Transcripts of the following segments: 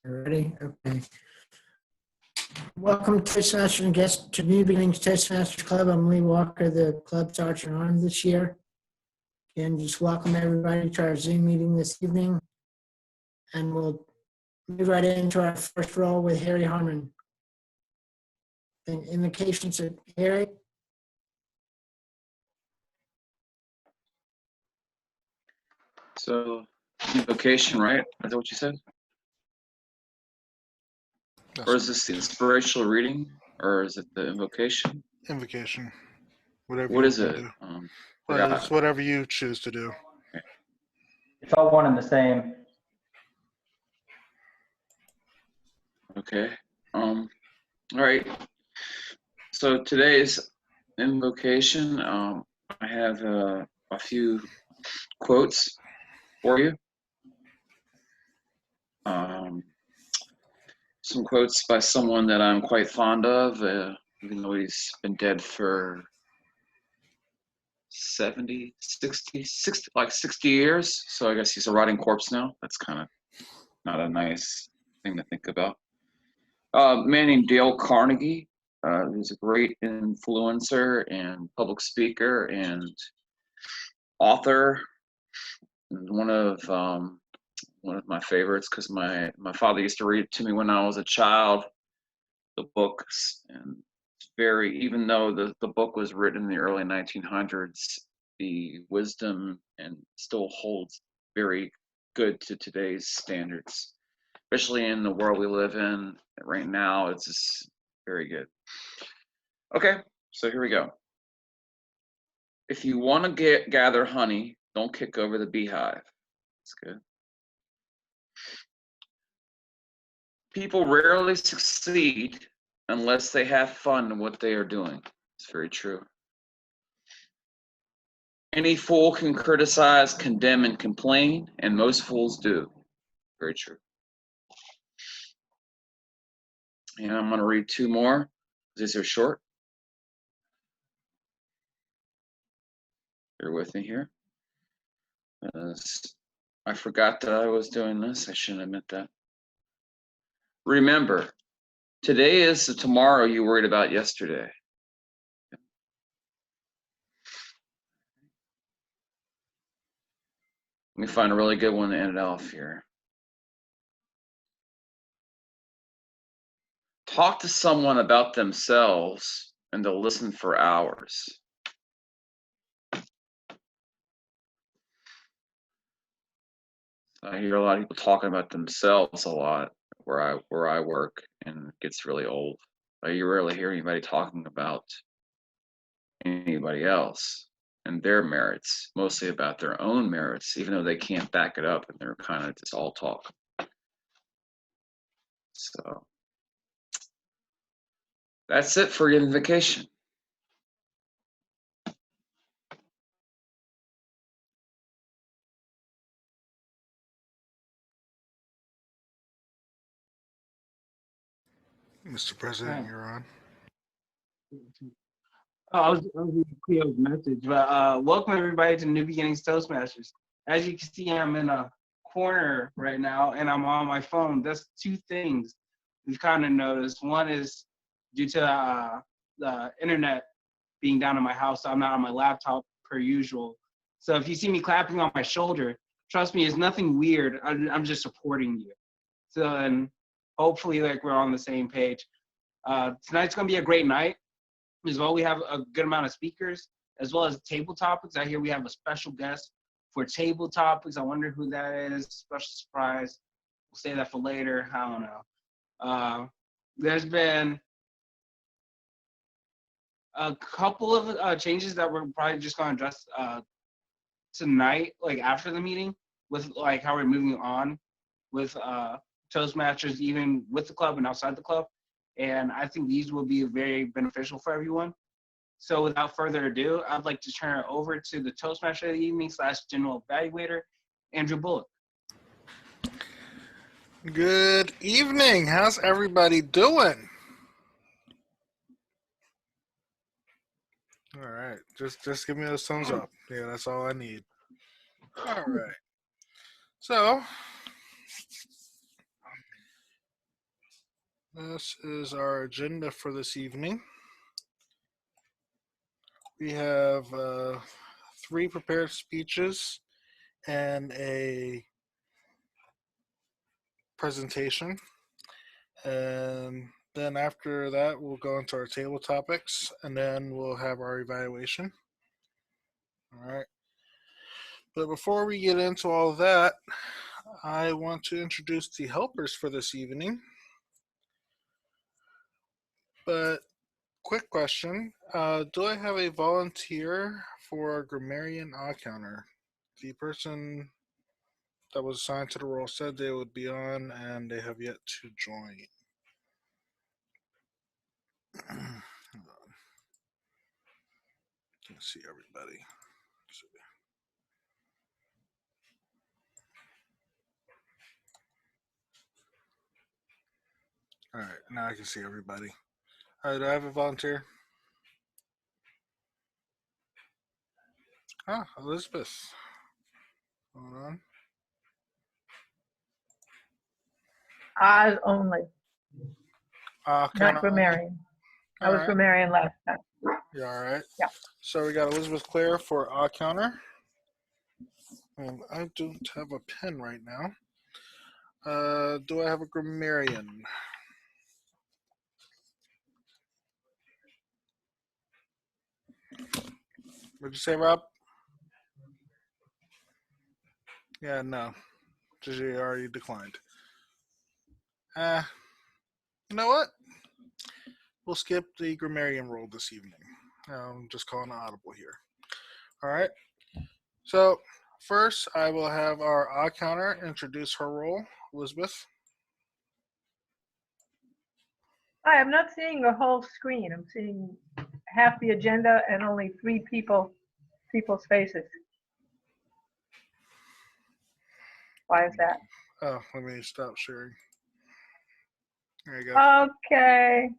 Ready? Okay. Welcome Toastmasters and guests to New Beginnings Toastmasters Club. I'm Lee Walker, the club sergeant on this year. And just welcome everybody to our Zoom meeting this evening. And we'll move right into our first roll with Harry Harmon. And invocations of Harry. So, invocation, right? Is that what you said? Yes. Or is this the inspirational reading? Or is it the invocation? Invocation. Whatever. What you is wanna it? do. Forgot. It's whatever you choose to do. It's all one and the same. Okay. All right. So today's invocation, I have a few quotes for you. Some quotes by someone that I'm quite fond of, even though he's been dead for 70, 60, like 60 years. So I guess he's a rotting corpse now. That's kind of not a nice thing to think about. A man named Dale Carnegie, who's a great influencer and public speaker and author, and one of my favorites because my father used to read it to me when I was a child, the books, and very, even though the book was written in the early 1900s, the wisdom and still holds very good to today's standards, especially in the world we live in right now. It's just very good. Okay, so here we go. If you want to gather honey, don't kick over the beehive. That's good. People rarely succeed unless they have fun in what they are doing. It's very true. Any fool can criticize, condemn, and complain, and most fools do. Very true. And I'm going to read two more. These are short. Bear with me here. I forgot that I was doing this. I shouldn't admit that. Remember, today is the tomorrow you worried about yesterday. Let me find a really good one to end it off here. Talk to someone about themselves and they'll listen for hours. I hear a lot of people talking about themselves a lot where I work, and it gets really old. You rarely hear anybody talking about anybody else and their merits, mostly about their own merits, even though they can't back it up and they're kind of just all talk. So that's it for your invocation. Mr. President, you're on. Oh, I was reading Cleo's message, but welcome everybody to New Beginnings Toastmasters. As you can see, I'm in a corner right now, and I'm on my phone. That's two things we've kind of noticed. One is due to the internet being down in my house, so I'm not on my laptop per usual. So if you see me clapping on my shoulder, trust me, it's nothing weird. I'm just supporting you. So, and hopefully, like, we're on the same page. Tonight's gonna be a great night. As well, we have a good amount of speakers, as well as table topics. I hear we have a special guest for table topics. I wonder who that is. Special surprise. We'll save that for later. I don't know. There's been a couple of changes that we're probably just going to address tonight, like after the meeting, with like how we're moving on with Toastmasters, even with the club and outside the club. And I think these will be very beneficial for everyone. So without further ado, I'd like to turn it over to the Toastmaster of the evening / general evaluator, Andrew Bullock. Good evening. How's everybody doing? All right. Just give me those thumbs up. Yeah, that's all I need. All right. So, this is our agenda for this evening. We have 3 prepared speeches and a presentation. And then after that, we'll go into our table topics, and then we'll have our evaluation. All right. But before we get into all of that, I want to introduce the helpers for this evening. But quick question, do I have a volunteer for a grammarian odd counter? The person that was assigned to the role said they would be on, and they have yet to join. Can't see everybody. All right, now I can see everybody. All right, do I have a volunteer? Ah, Elizabeth. Hold on. Oz only, Counter not only? grammarian. I All was right. grammarian last time. You all right? Yeah. So we got Elizabeth Clare for odd counter. And I don't have a pen right now. Do I have a grammarian? What'd you say, Rob? Yeah, no. She already declined. You know what? We'll skip the grammarian role this evening. I'm just calling an audible here. All right. So first, I will have our odd counter introduce her role. Elizabeth. Hi, I'm not seeing the whole screen. I'm seeing half the agenda and only 3 people's faces. Why is that? Oh, let me stop sharing. There you go. Okay.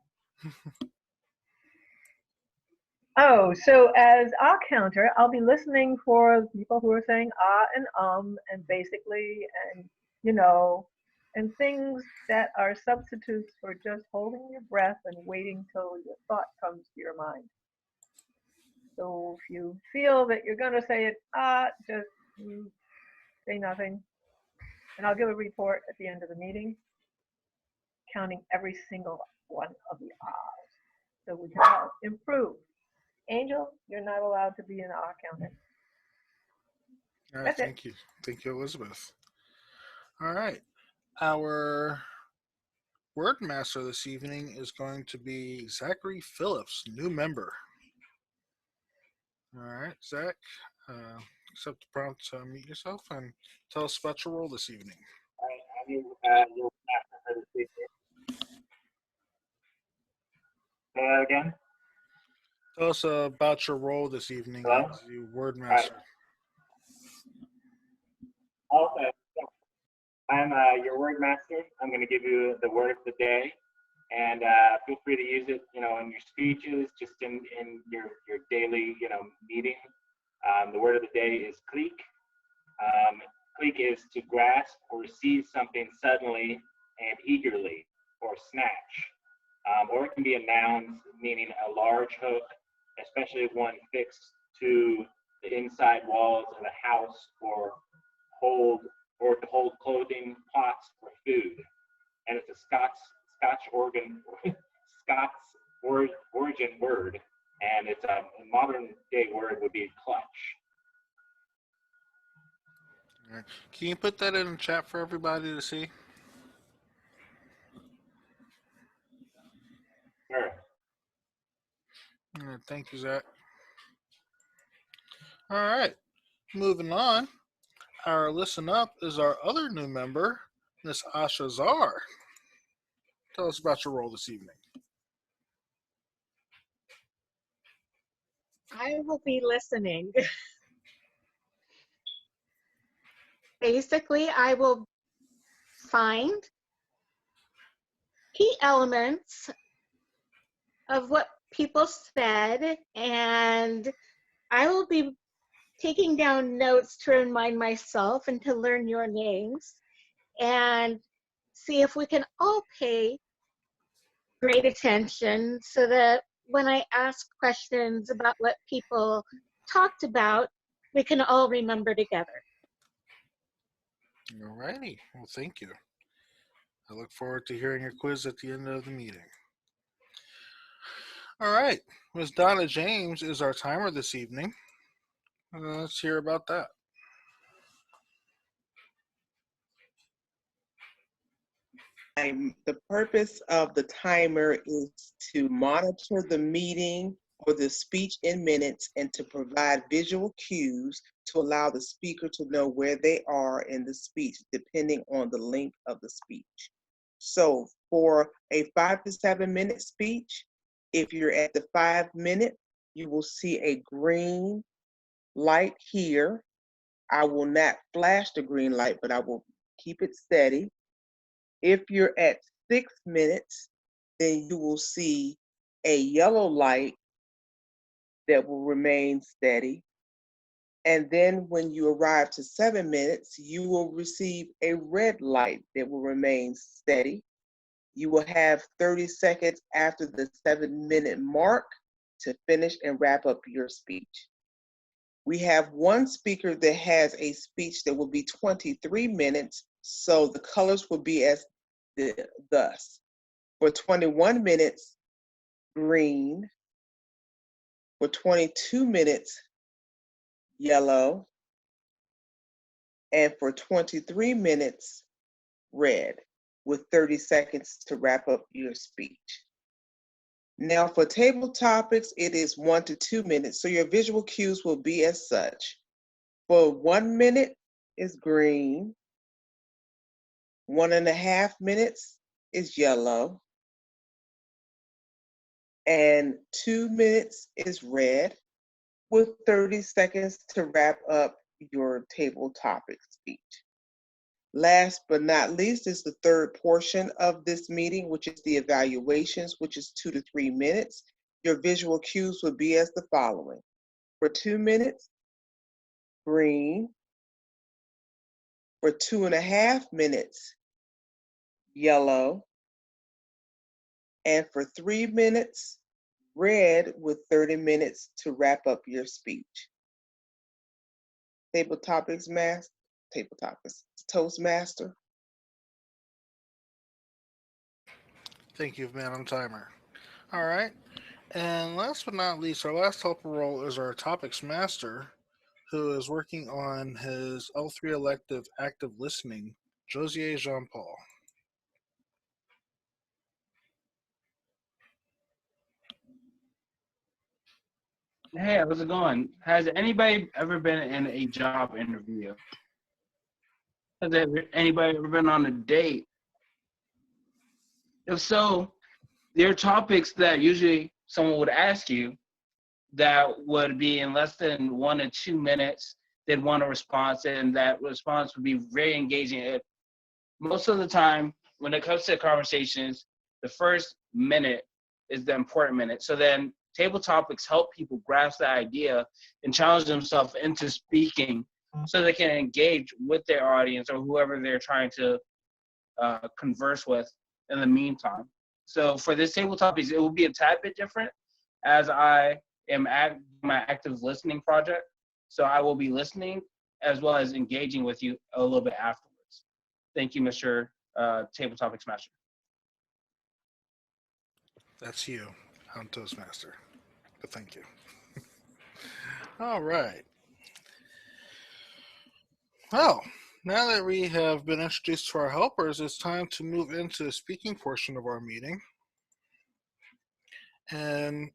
Oh, so as ah counter, I'll be listening for people who are saying ah and basically and you know and things that are substitutes for just holding your breath and waiting till your thought comes to your mind. So if you feel that you're going to say it, just say nothing. And I'll give a report at the end of the meeting, counting every single one of the ahs, so we can all improve. Angel, you're not allowed to be an ah counter. All right, That's it. thank you. Thank you, Elizabeth. All right. Our word master this evening is going to be Zachary Phillips, new member. All right, Zach, accept the prompt to unmute yourself and tell us about your role this evening. All right, your master for this evening. Say that again. Tell us about your role this evening Hello? as the word master. Okay. I'm your word master. I'm going to give you the word of the day, and feel free to use it, in your speeches, just in your daily, meeting. The word of the day is clique. Clique is to grasp or seize something suddenly and eagerly, or snatch. Or it can be a noun meaning a large hook, especially one fixed to the inside walls of a house, or to hold clothing, pots, or food. And it's a Scots origin word, and it's a modern day word would be clutch. All right. Can you put that in the chat for everybody to see? Sure. All right, thank you, Zach. All right, moving on. Our listen up is our other new member, Miss Asha Zar. Tell us about your role this evening. I will be listening. Basically, I will find key elements of what people said, and I will be taking down notes to remind myself and to learn your names and see if we can all pay great attention so that when I ask questions about what people talked about, we can all remember together. All righty. Well, thank you. I look forward to hearing your quiz at the end of the meeting. All right. Ms. Donna James is our timer this evening. Let's hear about that. The purpose of the timer is to monitor the meeting or the speech in minutes and to provide visual cues to allow the speaker to know where they are in the speech, depending on the length of the speech. So for a 5 to 7 minute speech, if you're at the 5 minute, you will see a green light here. I will not flash the green light, but I will keep it steady. If you're at 6 minutes, then you will see a yellow light that will remain steady. And then when you arrive to 7 minutes, you will receive a red light that will remain steady. You will have 30 seconds after the 7-minute mark to finish and wrap up your speech. We have one speaker that has a speech that will be 23 minutes, so the colors will be as thus. For 21 minutes, green. For 22 minutes, yellow. And for 23 minutes, red, with 30 seconds to wrap up your speech. Now for table topics, it is 1 to 2 minutes, so your visual cues will be as such. For 1 minute is green. 1.5 minutes is yellow. And 2 minutes is red, with 30 seconds to wrap up your table topic speech. Last but not least is the third portion of this meeting, which is the evaluations, which is 2 to 3 minutes. Your visual cues would be as the following. For 2 minutes, green. For 2.5 minutes, yellow. And for 3 minutes, red, with 30 minutes to wrap up your speech. Toastmaster. Thank you, Madam Timer. All right. And last but not least, our last helper role is our topics master, who is working on his L3 elective active listening, Josier Jean Paul. Hey, how's it going? Has anybody ever been in a job interview? Has anybody ever been on a date? If so, there are topics that usually someone would ask you that would be in less than 1 to 2 minutes. They'd want a response, and that response would be very engaging. Most of the time, when it comes to conversations, the first minute is the important minute. So then table topics help people grasp the idea and challenge themselves into speaking so they can engage with their audience or whoever they're trying to converse with in the meantime. So for this table topics, it will be a tad bit different as I am at my active listening project. So I will be listening as well as engaging with you a little bit afterwards. Thank you, Mr. Table Topics Master. That's you. I'm Toastmaster. But thank you. All right. Well, now that we have been introduced to our helpers, it's time to move into the speaking portion of our meeting. And,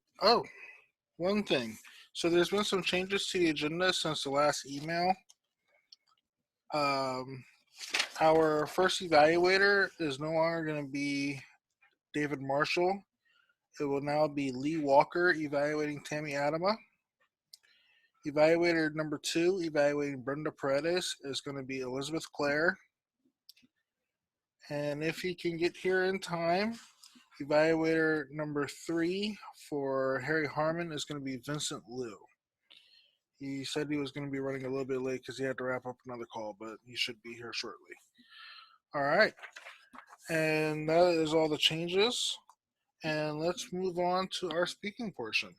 one thing. So there's been some changes to the agenda since the last email. Our first evaluator is no longer going to be David Marshall. It will now be Lee Walker evaluating Tammy Adama. Evaluator number 2, evaluating Brenda Paredes, is going to be Elizabeth Clare. And if he can get here in time, evaluator number 3 for Harry Harmon is going to be Vincent Liu. He said he was going to be running a little bit late because he had to wrap up another call, but he should be here shortly. All right. And that is all the changes. And let's move on to our speaking portion.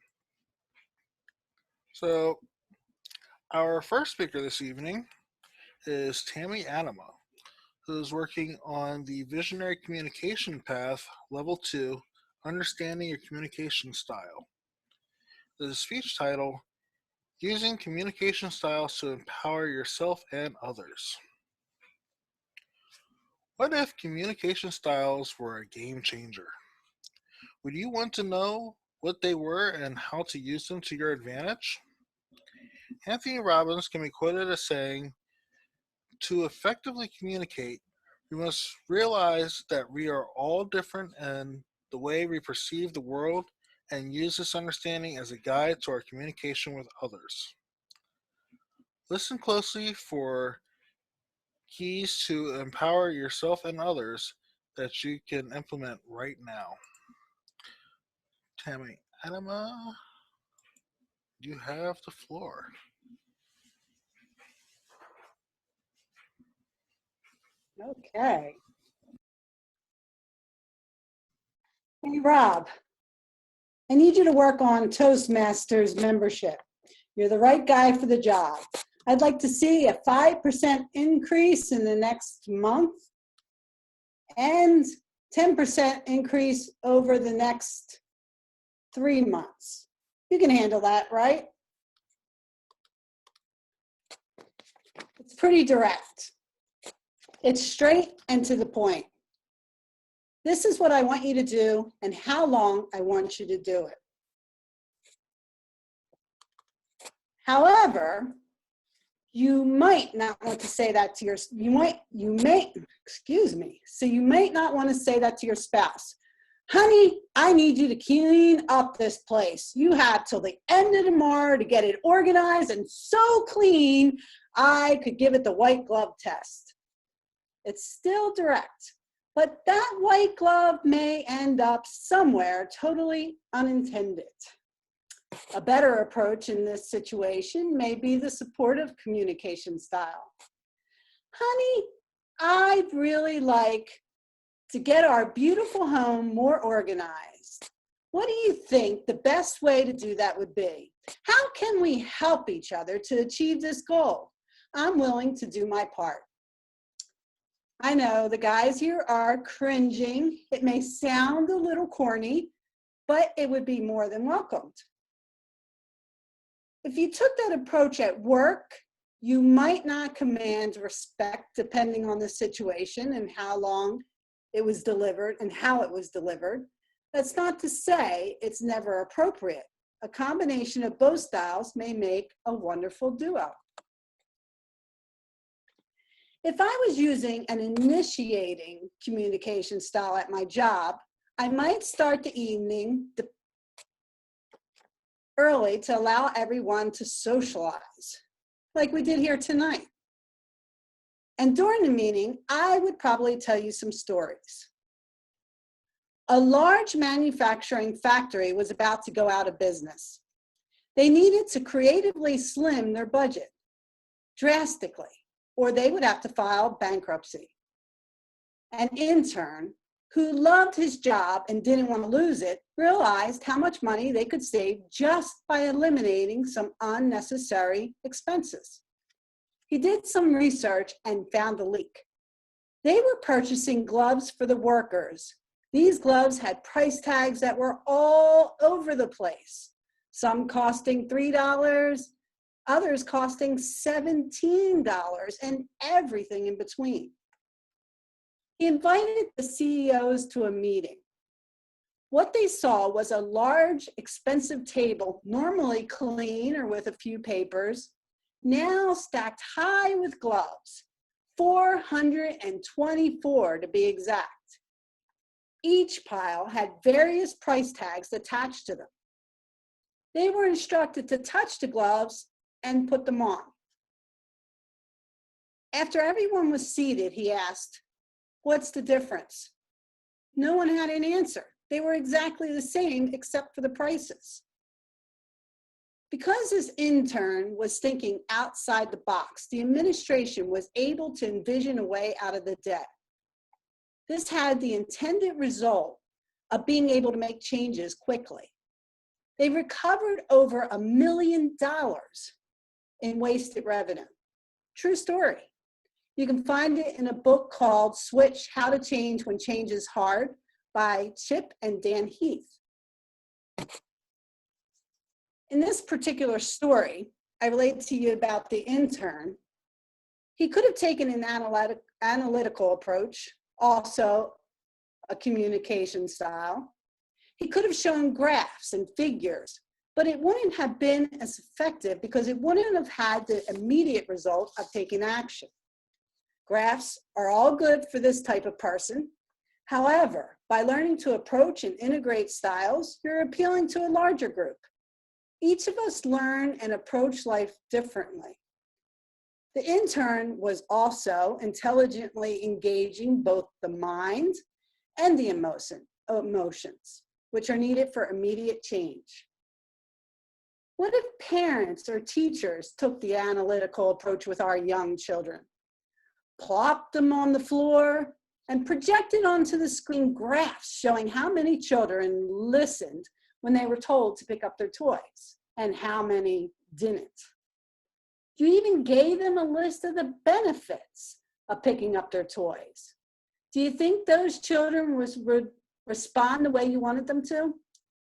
So, our first speaker this evening is Tammy Anima, who is working on the Visionary Communication Path, Level 2, Understanding Your Communication Style. The speech title, Using Communication Styles to Empower Yourself and Others. What if communication styles were a game changer? Would you want to know what they were and how to use them to your advantage? Anthony Robbins can be quoted as saying, to effectively communicate, we must realize that we are all different in the way we perceive the world and use this understanding as a guide to our communication with others. Listen closely for keys to empower yourself and others that you can implement right now. Tammy Anima, you have the floor. Okay. Hey, Rob, I need you to work on Toastmasters membership. You're the right guy for the job. I'd like to see a 5% increase in the next month and 10% increase over the next 3 months. You can handle that, right? It's pretty direct. It's straight and to the point. This is what I want you to do and how long I want you to do it. However, you might not want to say that to so you might not want to say that to your spouse. Honey, I need you to clean up this place. You have till the end of tomorrow to get it organized and so clean, I could give it the white glove test. It's still direct, but that white glove may end up somewhere totally unintended. A better approach in this situation may be the supportive communication style. Honey, I'd really like to get our beautiful home more organized. What do you think the best way to do that would be? How can we help each other to achieve this goal? I'm willing to do my part. I know the guys here are cringing. It may sound a little corny, but it would be more than welcomed. If you took that approach at work, you might not command respect depending on the situation and how long it was delivered and how it was delivered. That's not to say it's never appropriate. A combination of both styles may make a wonderful duo. If I was using an initiating communication style at my job, I might start the evening early to allow everyone to socialize, like we did here tonight. And during the meeting, I would probably tell you some stories. A large manufacturing factory was about to go out of business. They needed to creatively slim their budget drastically, or they would have to file bankruptcy. An intern who loved his job and didn't want to lose it realized how much money they could save just by eliminating some unnecessary expenses. He did some research and found a leak. They were purchasing gloves for the workers. These gloves had price tags that were all over the place, some costing $3, others costing $17, and everything in between. He invited the CEOs to a meeting. What they saw was a large, expensive table, normally clean or with a few papers, now stacked high with gloves, 424 to be exact. Each pile had various price tags attached to them. They were instructed to touch the gloves and put them on. After everyone was seated, he asked, "What's the difference?" No one had an answer. They were exactly the same except for the prices. Because this intern was thinking outside the box, the administration was able to envision a way out of the debt. This had the intended result of being able to make changes quickly. They recovered over $1 million in wasted revenue. True story. You can find it in a book called Switch: How to Change When Change is Hard by Chip and Dan Heath. In this particular story, I relate to you about the intern. He could have taken an analytical approach, also a communication style. He could have shown graphs and figures, but it wouldn't have been as effective because it wouldn't have had the immediate result of taking action. Graphs are all good for this type of person. However, by learning to approach and integrate styles, you're appealing to a larger group. Each of us learn and approach life differently. The intern was also intelligently engaging both the mind and the emotions, which are needed for immediate change. What if parents or teachers took the analytical approach with our young children, plopped them on the floor, and projected onto the screen graphs showing how many children listened when they were told to pick up their toys and how many didn't? You even gave them a list of the benefits of picking up their toys. Do you think those children would respond the way you wanted them to?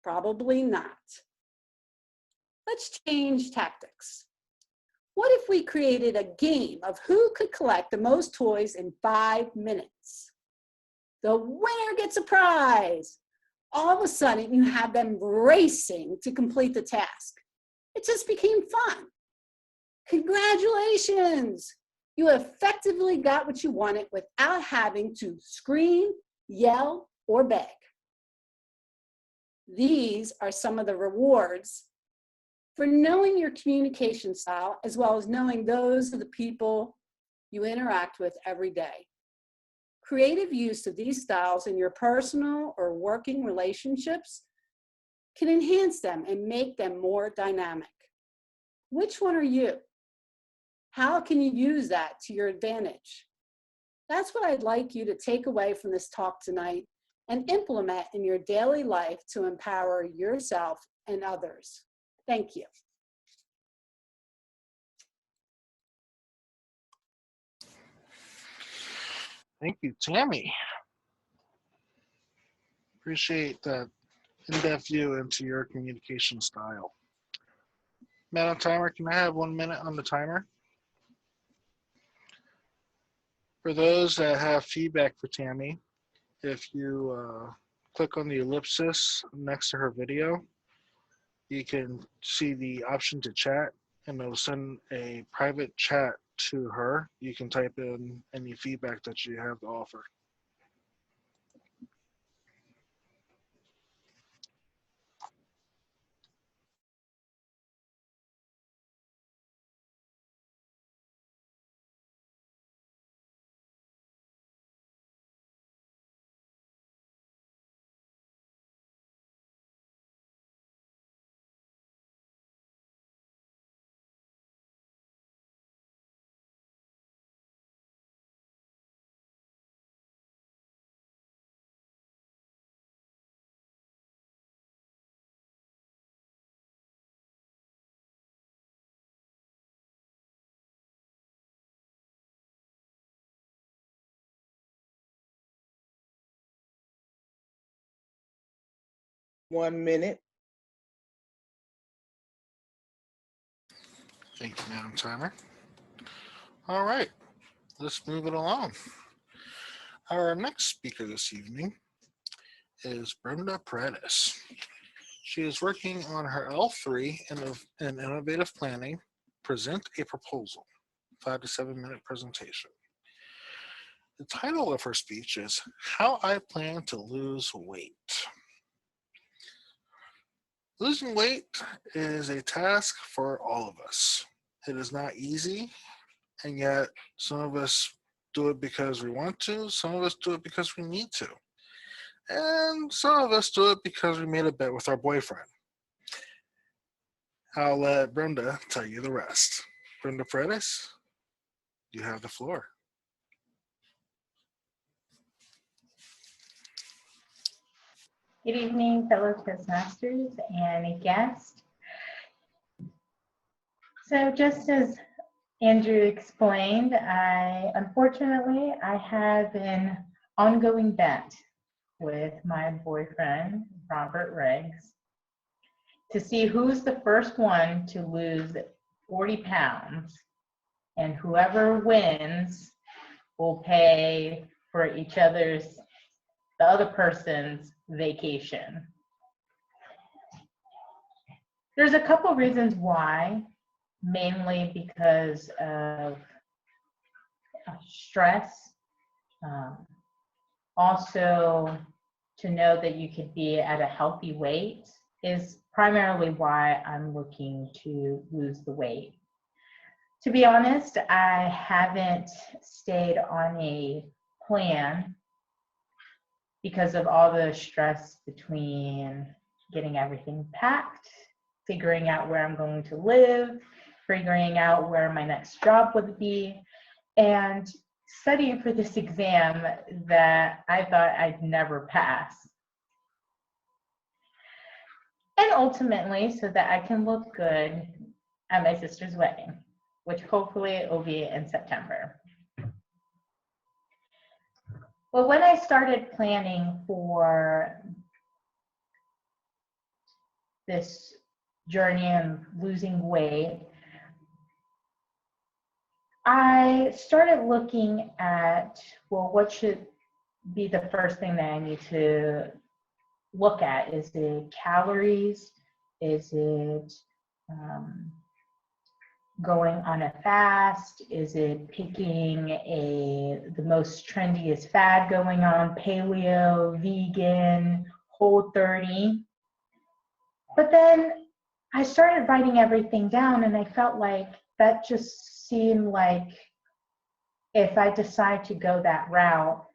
Probably not. Let's change tactics. What if we created a game of who could collect the most toys in 5 minutes? The winner gets a prize. All of a sudden, you have them racing to complete the task. It just became fun. Congratulations! You effectively got what you wanted without having to scream, yell, or beg. These are some of the rewards for knowing your communication style, as well as knowing those of the people you interact with every day. Creative use of these styles in your personal or working relationships can enhance them and make them more dynamic. Which one are you? How can you use that to your advantage? That's what I'd like you to take away from this talk tonight and implement in your daily life to empower yourself and others. Thank you. Thank you, Tammy. Appreciate that in-depth view into your communication style. Madam Timer, can I have 1 minute on the timer? For those that have feedback for Tammy, if you click on the ellipsis next to her video, you can see the option to chat, and it'll send a private chat to her. You can type in any feedback that you have to offer. One minute. Thank you, Madam Timer. All right, let's move it along. Our next speaker this evening is Brenda Paredes. She is working on her L3 in Innovative Planning, Present a Proposal, 5 to 7 minute presentation. The title of her speech is How I Plan to Lose Weight. Losing weight is a task for all of us. It is not easy, and yet some of us do it because we want to, some of us do it because we need to, and some of us do it because we made a bet with our boyfriend. I'll let Brenda tell you the rest. Brenda Freitas, you have the floor. Good evening, fellow Toastmasters and a guest. So just as Andrew explained, unfortunately, I have an ongoing bet with my boyfriend, Robert Riggs, to see who's the first one to lose 40 pounds. And whoever wins will pay for the other person's vacation. There's a couple reasons why, mainly because of stress. Also, to know that you could be at a healthy weight is primarily why I'm looking to lose the weight. To be honest, I haven't stayed on a plan because of all the stress between getting everything packed, figuring out where I'm going to live, figuring out where my next job would be, and studying for this exam that I thought I'd never pass. And ultimately, so that I can look good at my sister's wedding, which hopefully will be in September. Well, when I started planning for this journey and losing weight, I started looking at, well, what should be the first thing that I need to look at? Is it calories? Is it going on a fast? Is it picking the most trendiest fad going on, paleo, vegan, Whole30? But then I started writing everything down, and I felt like that just seemed like if I decide to go that route,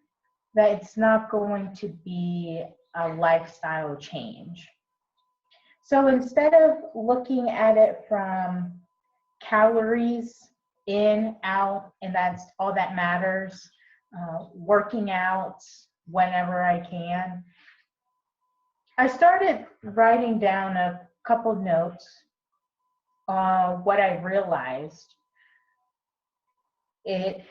that it's not going to be a lifestyle change. So instead of looking at it from calories in, out, and that's all that matters, working out whenever I can, I started writing down a couple notes on what I realized. It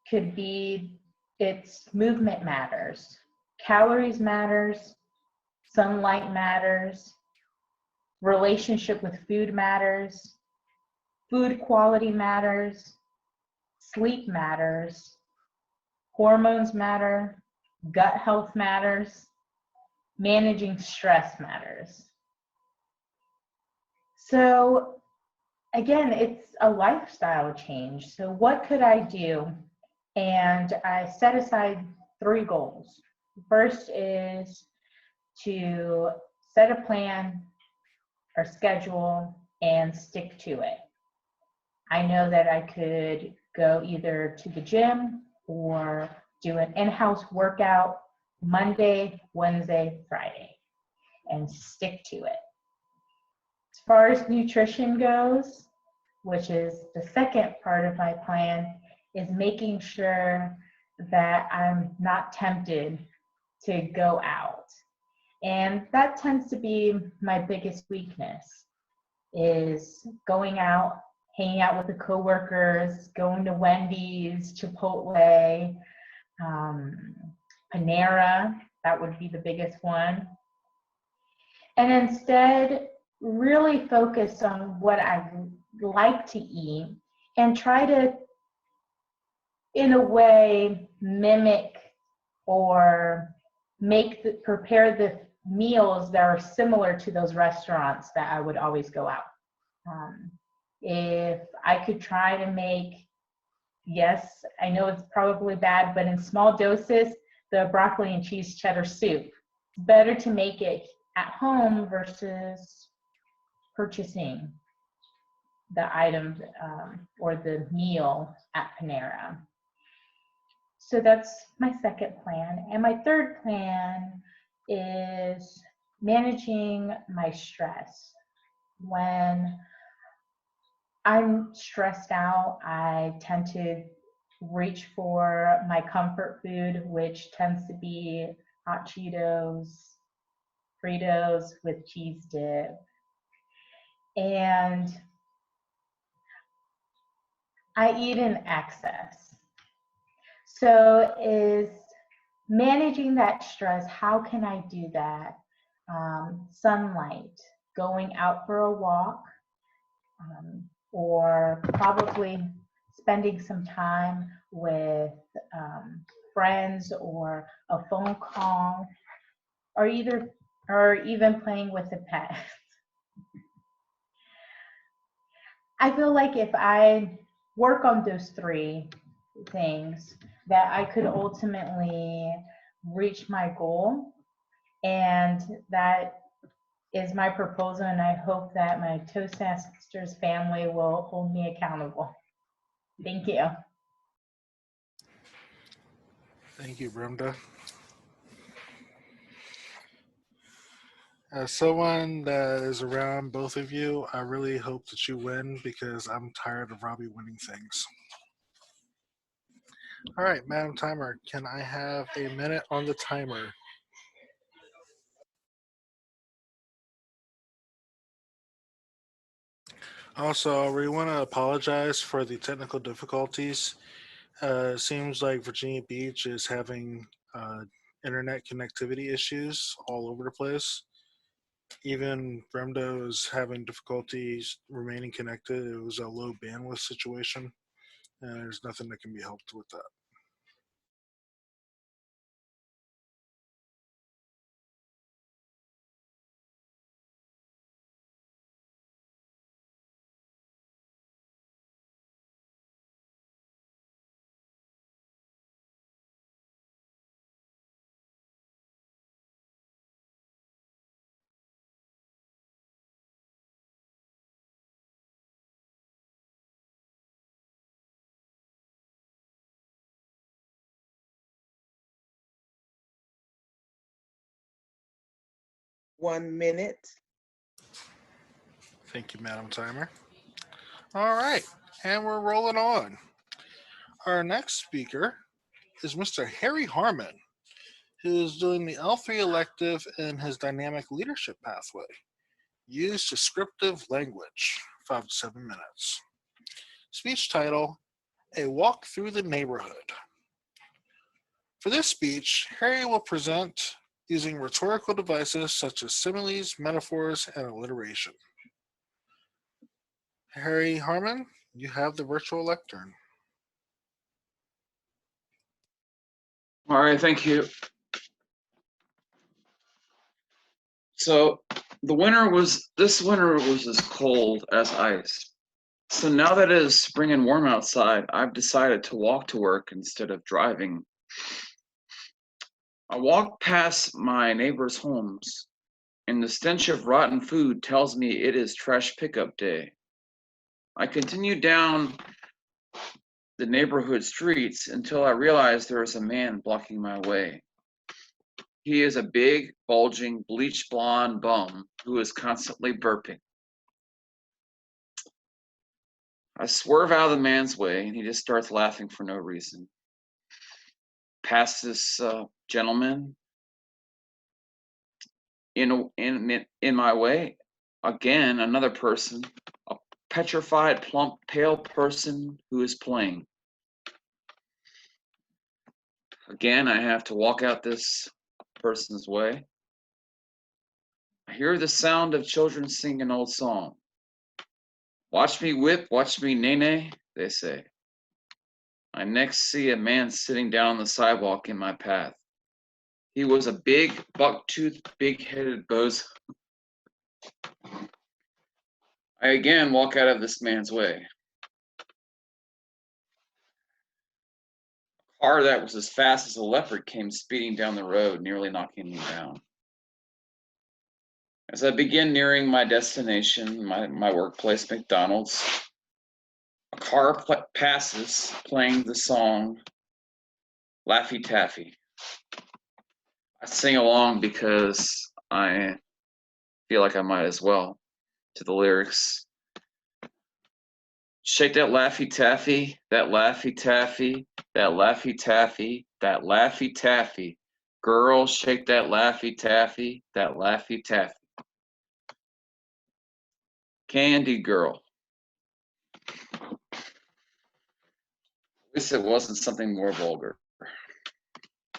could be its movement matters, calories matters, sunlight matters, relationship with food matters, food quality matters, sleep matters, hormones matter, gut health matters, managing stress matters. So again, it's a lifestyle change. So what could I do? And I set aside 3 goals. First is to set a plan or schedule and stick to it. I know that I could go either to the gym or do an in-house workout Monday, Wednesday, Friday, and stick to it. As far as nutrition goes, which is the second part of my plan, is making sure that I'm not tempted to go out. And that tends to be my biggest weakness, is going out, hanging out with the coworkers, going to Wendy's, Chipotle, Panera, that would be the biggest one. And instead, really focus on what I like to eat and try to, in a way, mimic or prepare the meals that are similar to those restaurants that I would always go out. If I could try to make, yes, I know it's probably bad, but in small doses, the broccoli and cheese cheddar soup. Better to make it at home versus purchasing the items or the meal at Panera. So that's my second plan. And my third plan is managing my stress. When I'm stressed out, I tend to reach for my comfort food, which tends to be hot Cheetos, Fritos with cheese dip. And I eat in excess. So is managing that stress, how can I do that? Sunlight, going out for a walk, or probably spending some time with friends or a phone call, or even playing with a pet. I feel like if I work on those three things, that I could ultimately reach my goal. And that is my proposal, and I hope that my Toastmasters family will hold me accountable. Thank you. Thank you, Brenda. As someone that is around both of you, I really hope that you win because I'm tired of Robbie winning things. All right, Madam Timer, can I have a minute on the timer? Also, we want to apologize for the technical difficulties. It seems like Virginia Beach is having internet connectivity issues all over the place. Even Bremdo is having difficulties remaining connected. It was a low bandwidth situation, and there's nothing that can be helped with that. One minute. Thank you, Madam Timer. All right, and we're rolling on. Our next speaker is Mr. Harry Harmon, who is doing the L3 elective in his dynamic leadership pathway. Use descriptive language, 5 to 7 minutes. Speech title, A Walk Through the Neighborhood. For this speech, Harry will present using rhetorical devices such as similes, metaphors, and alliteration. Harry Harmon, you have the virtual lectern. All right, thank you. So this winter was as cold as ice. So now that it is spring and warm outside, I've decided to walk to work instead of driving. I walk past my neighbors' homes, and the stench of rotten food tells me it is trash pickup day. I continue down the neighborhood streets until I realize there is a man blocking my way. He is a big, bulging, bleach blonde bum who is constantly burping. I swerve out of the man's way, and he just starts laughing for no reason. Past this gentleman in my way, again another person, a petrified, plump, pale person who is playing. Again, I have to walk out this person's way. I hear the sound of children sing an old song. Watch me whip, watch me nay-nay, they say. I next see a man sitting down on the sidewalk in my path. He was a big, buck-toothed, big-headed bozo. I again walk out of this man's way. A car that was as fast as a leopard came speeding down the road, nearly knocking me down. As I begin nearing my destination, my workplace, McDonald's, a car passes playing the song Laffy Taffy. I sing along because I feel like I might as well to the lyrics. Shake that Laffy Taffy, that Laffy Taffy, that Laffy Taffy, that Laffy Taffy. Girl, shake that Laffy Taffy, that Laffy Taffy. Candy Girl. At least it wasn't something more vulgar.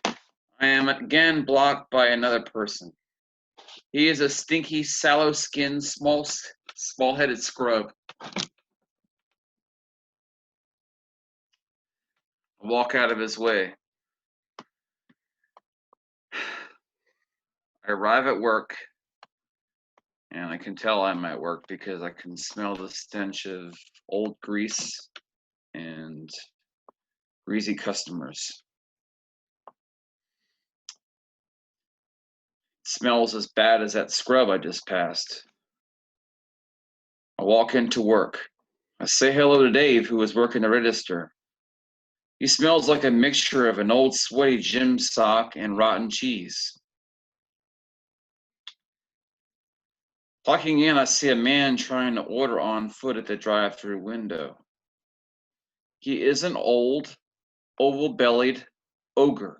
I am again blocked by another person. He is a stinky, sallow-skinned, small-headed scrub. I walk out of his way. I arrive at work, and I can tell I'm at work because I can smell the stench of old grease and greasy customers. It smells as bad as that scrub I just passed. I walk into work. I say hello to Dave, who was working the register. He smells like a mixture of an old sweaty gym sock and rotten cheese. Clocking in, I see a man trying to order on foot at the drive-through window. He is an old, oval-bellied ogre.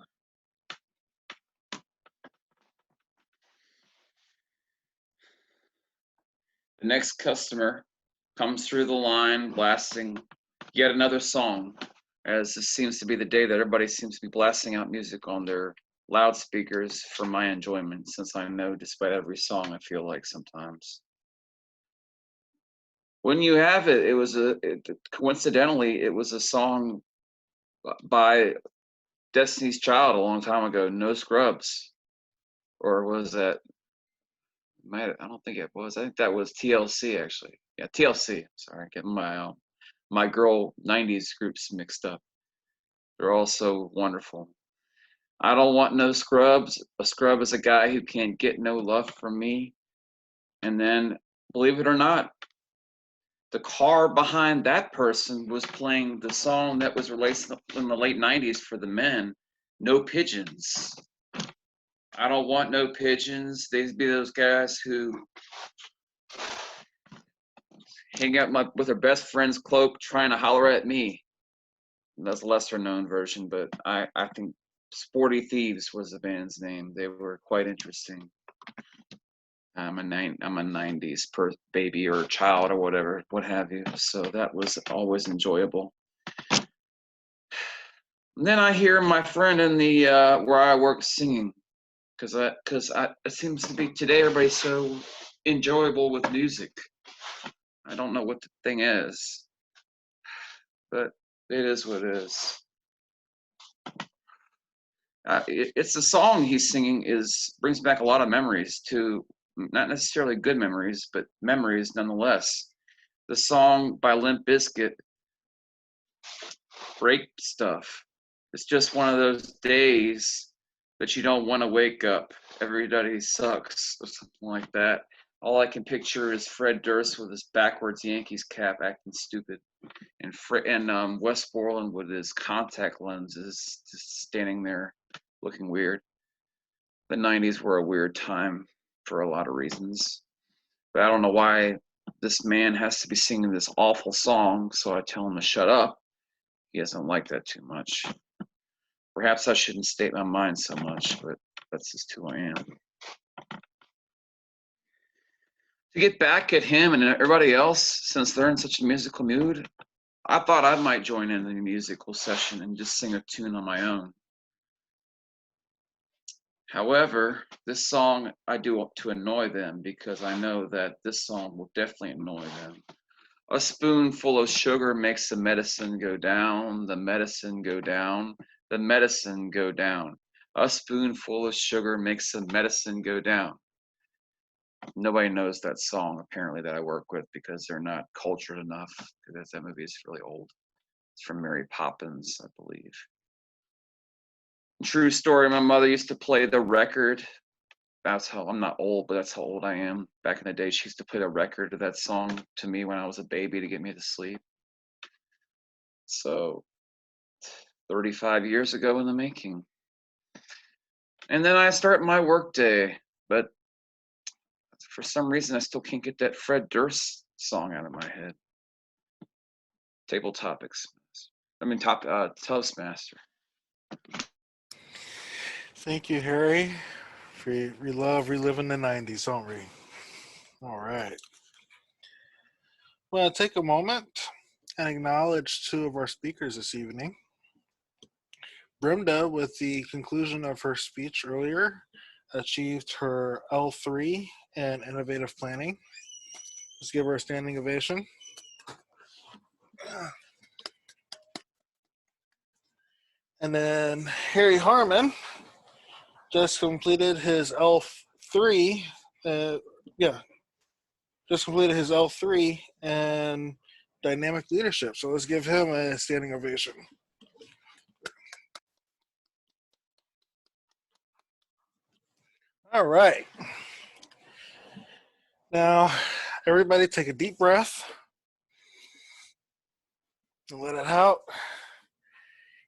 The next customer comes through the line blasting yet another song, as this seems to be the day that everybody seems to be blasting out music on their loudspeakers for my enjoyment, since I know despite every song I feel like sometimes. When you have it, coincidentally, it was a song by Destiny's Child a long time ago, No Scrubs. Or was that, I don't think it was. I think that was TLC, actually. Yeah, TLC. Sorry, getting my girl 90s groups mixed up. They're all so wonderful. I don't want no scrubs. A scrub is a guy who can't get no love from me. And then, believe it or not, the car behind that person was playing the song that was released in the late 90s for the men, No Pigeons. I don't want no pigeons. They'd be those guys who hang out with their best friend's cloak trying to holler at me. That's a lesser known version, but I think Sporty Thieves was the band's name. They were quite interesting. I'm a 90s baby or child or whatever, what have you. So that was always enjoyable. And then I hear my friend in the where I work singing, because it seems to be today everybody's so enjoyable with music. I don't know what the thing is, but it is what it is. It's the song he's singing brings back a lot of memories to, not necessarily good memories, but memories nonetheless. The song by Limp Bizkit, Break Stuff. It's just one of those days that you don't want to wake up. Everybody sucks or something like that. All I can picture is Fred Durst with his backwards Yankees cap acting stupid, and Wes Borland with his contact lenses just standing there looking weird. The 90s were a weird time for a lot of reasons. But I don't know why this man has to be singing this awful song, so I tell him to shut up. He doesn't like that too much. Perhaps I shouldn't state my mind so much, but that's just who I am. To get back at him and everybody else, since they're in such a musical mood, I thought I might join in the musical session and just sing a tune on my own. However, this song I do to annoy them, because I know that this song will definitely annoy them. A spoonful of sugar makes the medicine go down, the medicine go down, the medicine go down. A spoonful of sugar makes the medicine go down. Nobody knows that song, apparently, that I work with, because they're not cultured enough, because that movie is really old. It's from Mary Poppins, I believe. True story, my mother used to play the record. That's how, I'm not old, but that's how old I am. Back in the day, she used to play the record of that song to me when I was a baby to get me to sleep. So 35 years ago in the making. And then I start my work day, but for some reason I still can't get that Fred Durst song out of my head. Table topics. Toastmaster. Thank you, Harry. We love reliving the 90s, don't we? All right. Well, take a moment and acknowledge two of our speakers this evening. Brenda, with the conclusion of her speech earlier, achieved her L3 in innovative planning. Let's give her a standing ovation. And then Harry Harmon just completed his L3. Just completed his L3 in dynamic leadership. So let's give him a standing ovation. All right. Now, everybody take a deep breath and let it out.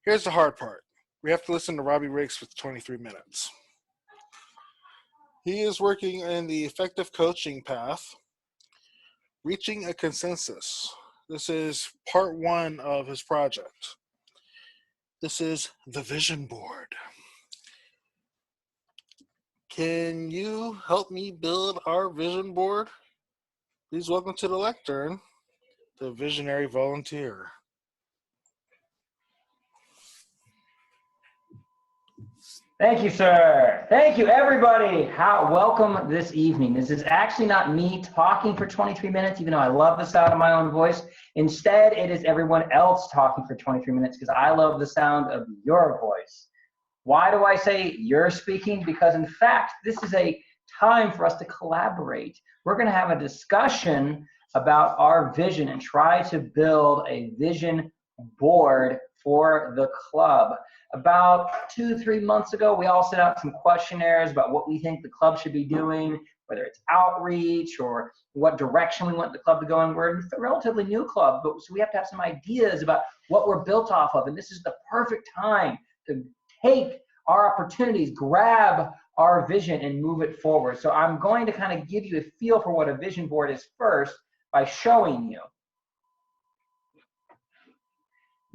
Here's the hard part. We have to listen to Robbie Riggs for 23 minutes. He is working in the effective coaching path, reaching a consensus. This is part 1 of his project. This is the vision board. Can you help me build our vision board? Please welcome to the lectern, the visionary volunteer. Thank you, sir. Thank you, everybody. Welcome this evening. This is actually not me talking for 23 minutes, even though I love the sound of my own voice. Instead, it is everyone else talking for 23 minutes because I love the sound of your voice. Why do I say you're speaking? Because, in fact, this is a time for us to collaborate. We're going to have a discussion about our vision and try to build a vision board for the club. About 2-3 months ago, we all sent out some questionnaires about what we think the club should be doing, whether it's outreach or what direction we want the club to go in. We're a relatively new club, but so we have to have some ideas about what we're built off of. And this is the perfect time to take our opportunities, grab our vision and move it forward. So I'm going to kind of give you a feel for what a vision board is first by showing you.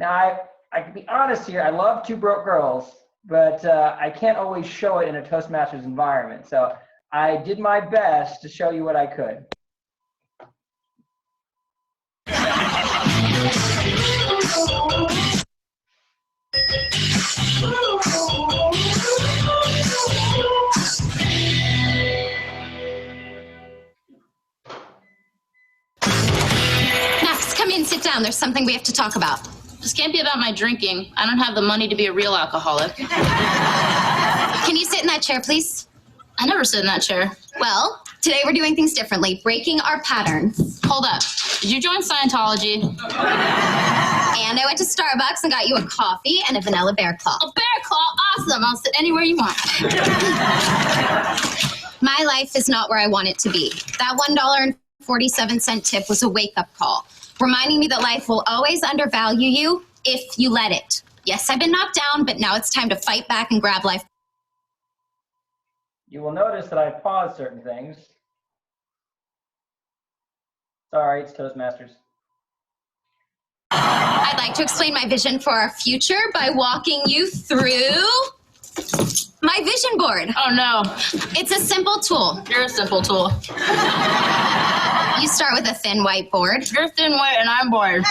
Now, I can be honest here, I love Two Broke Girls, but I can't always show it in a Toastmasters environment. So I did my best to show you what I could. Max, come in, sit down. There's something we have to talk about. This can't be about my drinking. I don't have the money to be a real alcoholic. Can you sit in that chair, please? I never sit in that chair. Well, today we're doing things differently, breaking our patterns. Hold up. Did you join Scientology? And I went to Starbucks and got you a coffee and a vanilla bear claw. A bear claw? Awesome. I'll sit anywhere you want. My life is not where I want it to be. That $1.47 tip was a wake-up call, reminding me that life will always undervalue you if you let it. Yes, I've been knocked down, but now it's time to fight back and grab life. You will notice that I paused certain things. Sorry, it's Toastmasters. I'd like to explain my vision for our future by walking you through my vision board. Oh no. It's a simple tool. You're a simple tool. You start with a thin whiteboard. You're thin white and I'm bored.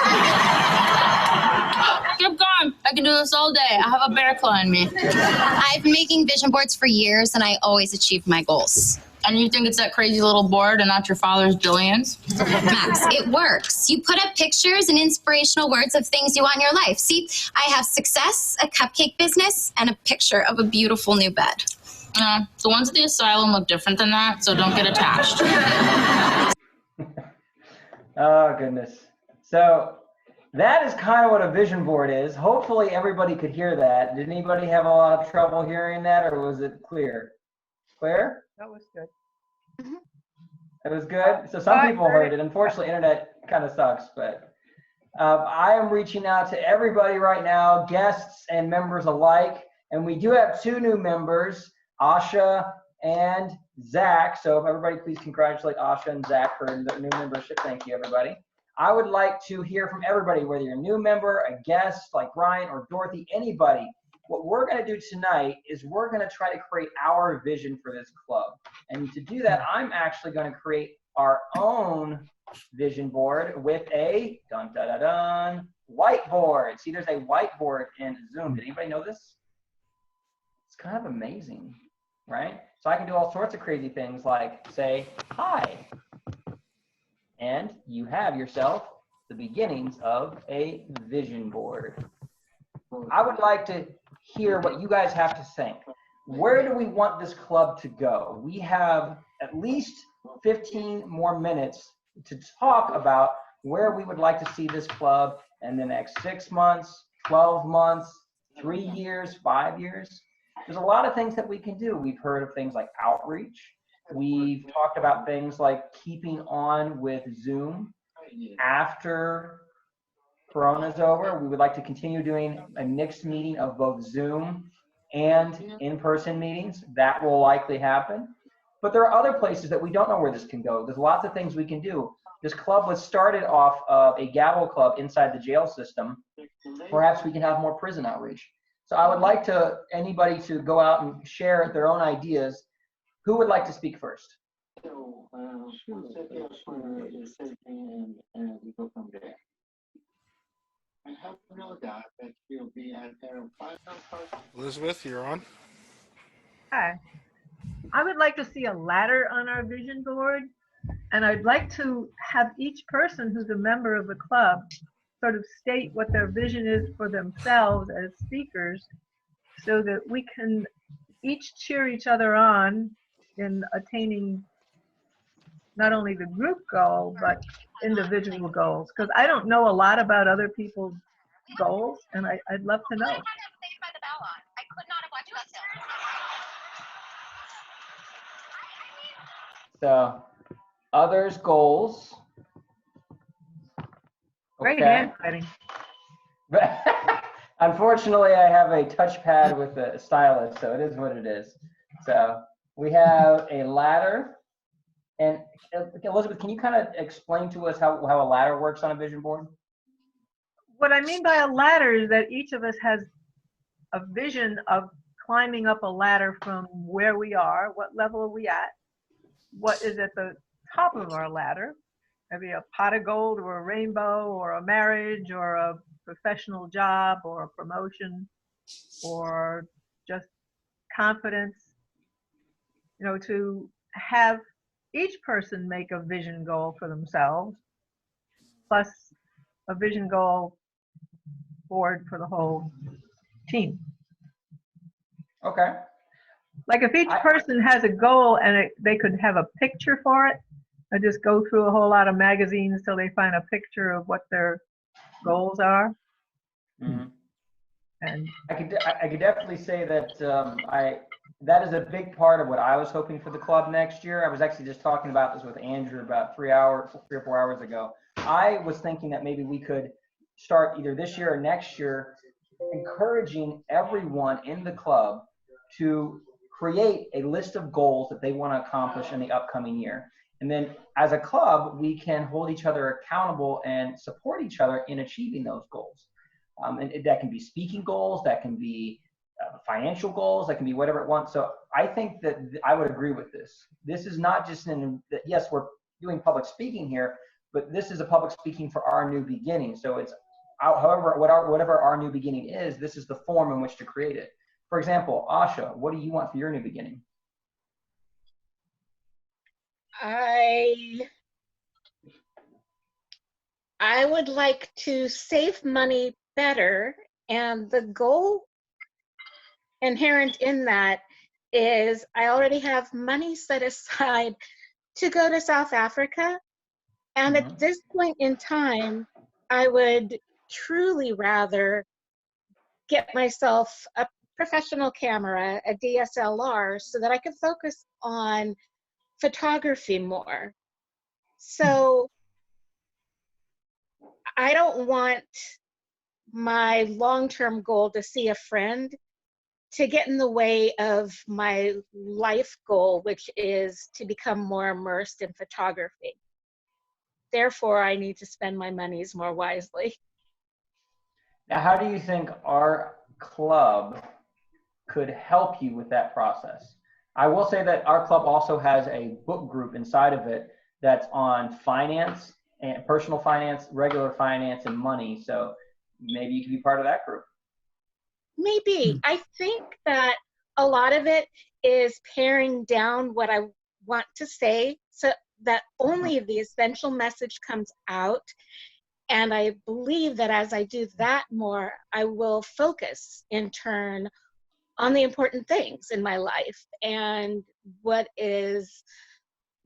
Keep going. I can do this all day. I have a bear claw in me. I've been making vision boards for years and I always achieve my goals. And you think it's that crazy little board and not your father's billions? Max, it works. You put up pictures and inspirational words of things you want in your life. See, I have success, a cupcake business, and a picture of a beautiful new bed. The ones at the asylum look different than that, so don't get attached. Oh, goodness. So that is kind of what a vision board is. Hopefully everybody could hear that. Did anybody have a lot of trouble hearing that, or was it clear? Clear? That was good. It was good. So some people heard it. Unfortunately, internet kind of sucks, but I am reaching out to everybody right now, guests and members alike. And we do have 2 new members, Asha and Zach. So if everybody please congratulate Asha and Zach for the new membership. Thank you, everybody. I would like to hear from everybody, whether you're a new member, a guest like Brian or Dorothy, anybody. What we're going to do tonight is we're going to try to create our vision for this club. And to do that, I'm actually going to create our own vision board with a whiteboard. See, there's a whiteboard in Zoom. Did anybody know this? It's kind of amazing, right? So I can do all sorts of crazy things like say, hi. And you have yourself the beginnings of a vision board. I would like to hear what you guys have to think. Where do we want this club to go? We have at least 15 more minutes to talk about where we would like to see this club in the next 6 months, 12 months, 3 years, 5 years. There's a lot of things that we can do. We've heard of things like outreach. We've talked about things like keeping on with Zoom after Corona's over. We would like to continue doing a mixed meeting of both Zoom and in-person meetings. That will likely happen. But there are other places that we don't know where this can go. There's lots of things we can do. This club was started off of a gavel club inside the jail system. Perhaps we can have more prison outreach. So I would like anybody to go out and share their own ideas. Who would like to speak first? Elizabeth, you're on. Hi. I would like to see a ladder on our vision board, and I'd like to have each person who's a member of the club sort of state what their vision is for themselves as speakers, so that we can each cheer each other on in attaining not only the group goal, but individual goals. Because I don't know a lot about other people's goals, and I'd love to know. So, others' goals. Great Okay. handwriting. Unfortunately, I have a touchpad with a stylus, so it is what it is. So we have a ladder. And Elizabeth, can you kind of explain to us how a ladder works on a vision board? What I mean by a ladder is that each of us has a vision of climbing up a ladder from where we are, what level are we at, what is at the top of our ladder, maybe a pot of gold or a rainbow or a marriage or a professional job or a promotion or just confidence, you know, to have each person make a vision goal for themselves, plus a vision goal board for the whole team. Okay. Like if each person has a goal and they could have a picture for it, or just go through a whole lot of magazines till they find a picture of what their goals are. Mm-hmm. And I could definitely say that that is a big part of what I was hoping for the club next year. I was actually just talking about this with Andrew about 3 or 4 hours ago. I was thinking that maybe we could start either this year or next year encouraging everyone in the club to create a list of goals that they want to accomplish in the upcoming year. And then as a club, we can hold each other accountable and support each other in achieving those goals. And that can be speaking goals, that can be financial goals, that can be whatever it wants. So I think that I would agree with this. This is not just yes, we're doing public speaking here, but this is a public speaking for our new beginning. So it's however, whatever our new beginning is, this is the form in which to create it. For example, Asha, what do you want for your new beginning? I would like to save money better, and the goal inherent in that is I already have money set aside to go to South Africa, and at this point in time, I would truly rather get myself a professional camera, a DSLR, so that I can focus on photography more. So I don't want my long-term goal to see a friend to get in the way of my life goal, which is to become more immersed in photography. therefore I need to spend my monies more wisely. Now, how do you think our club could help you with that process? I will say that our club also has a book group inside of it that's on finance and personal finance, regular finance, and money. So maybe you could be part of that group. Maybe. I think that a lot of it is paring down what I want to say so that only the essential message comes out. And I believe that as I do that more, I will focus in turn on the important things in my life, and what is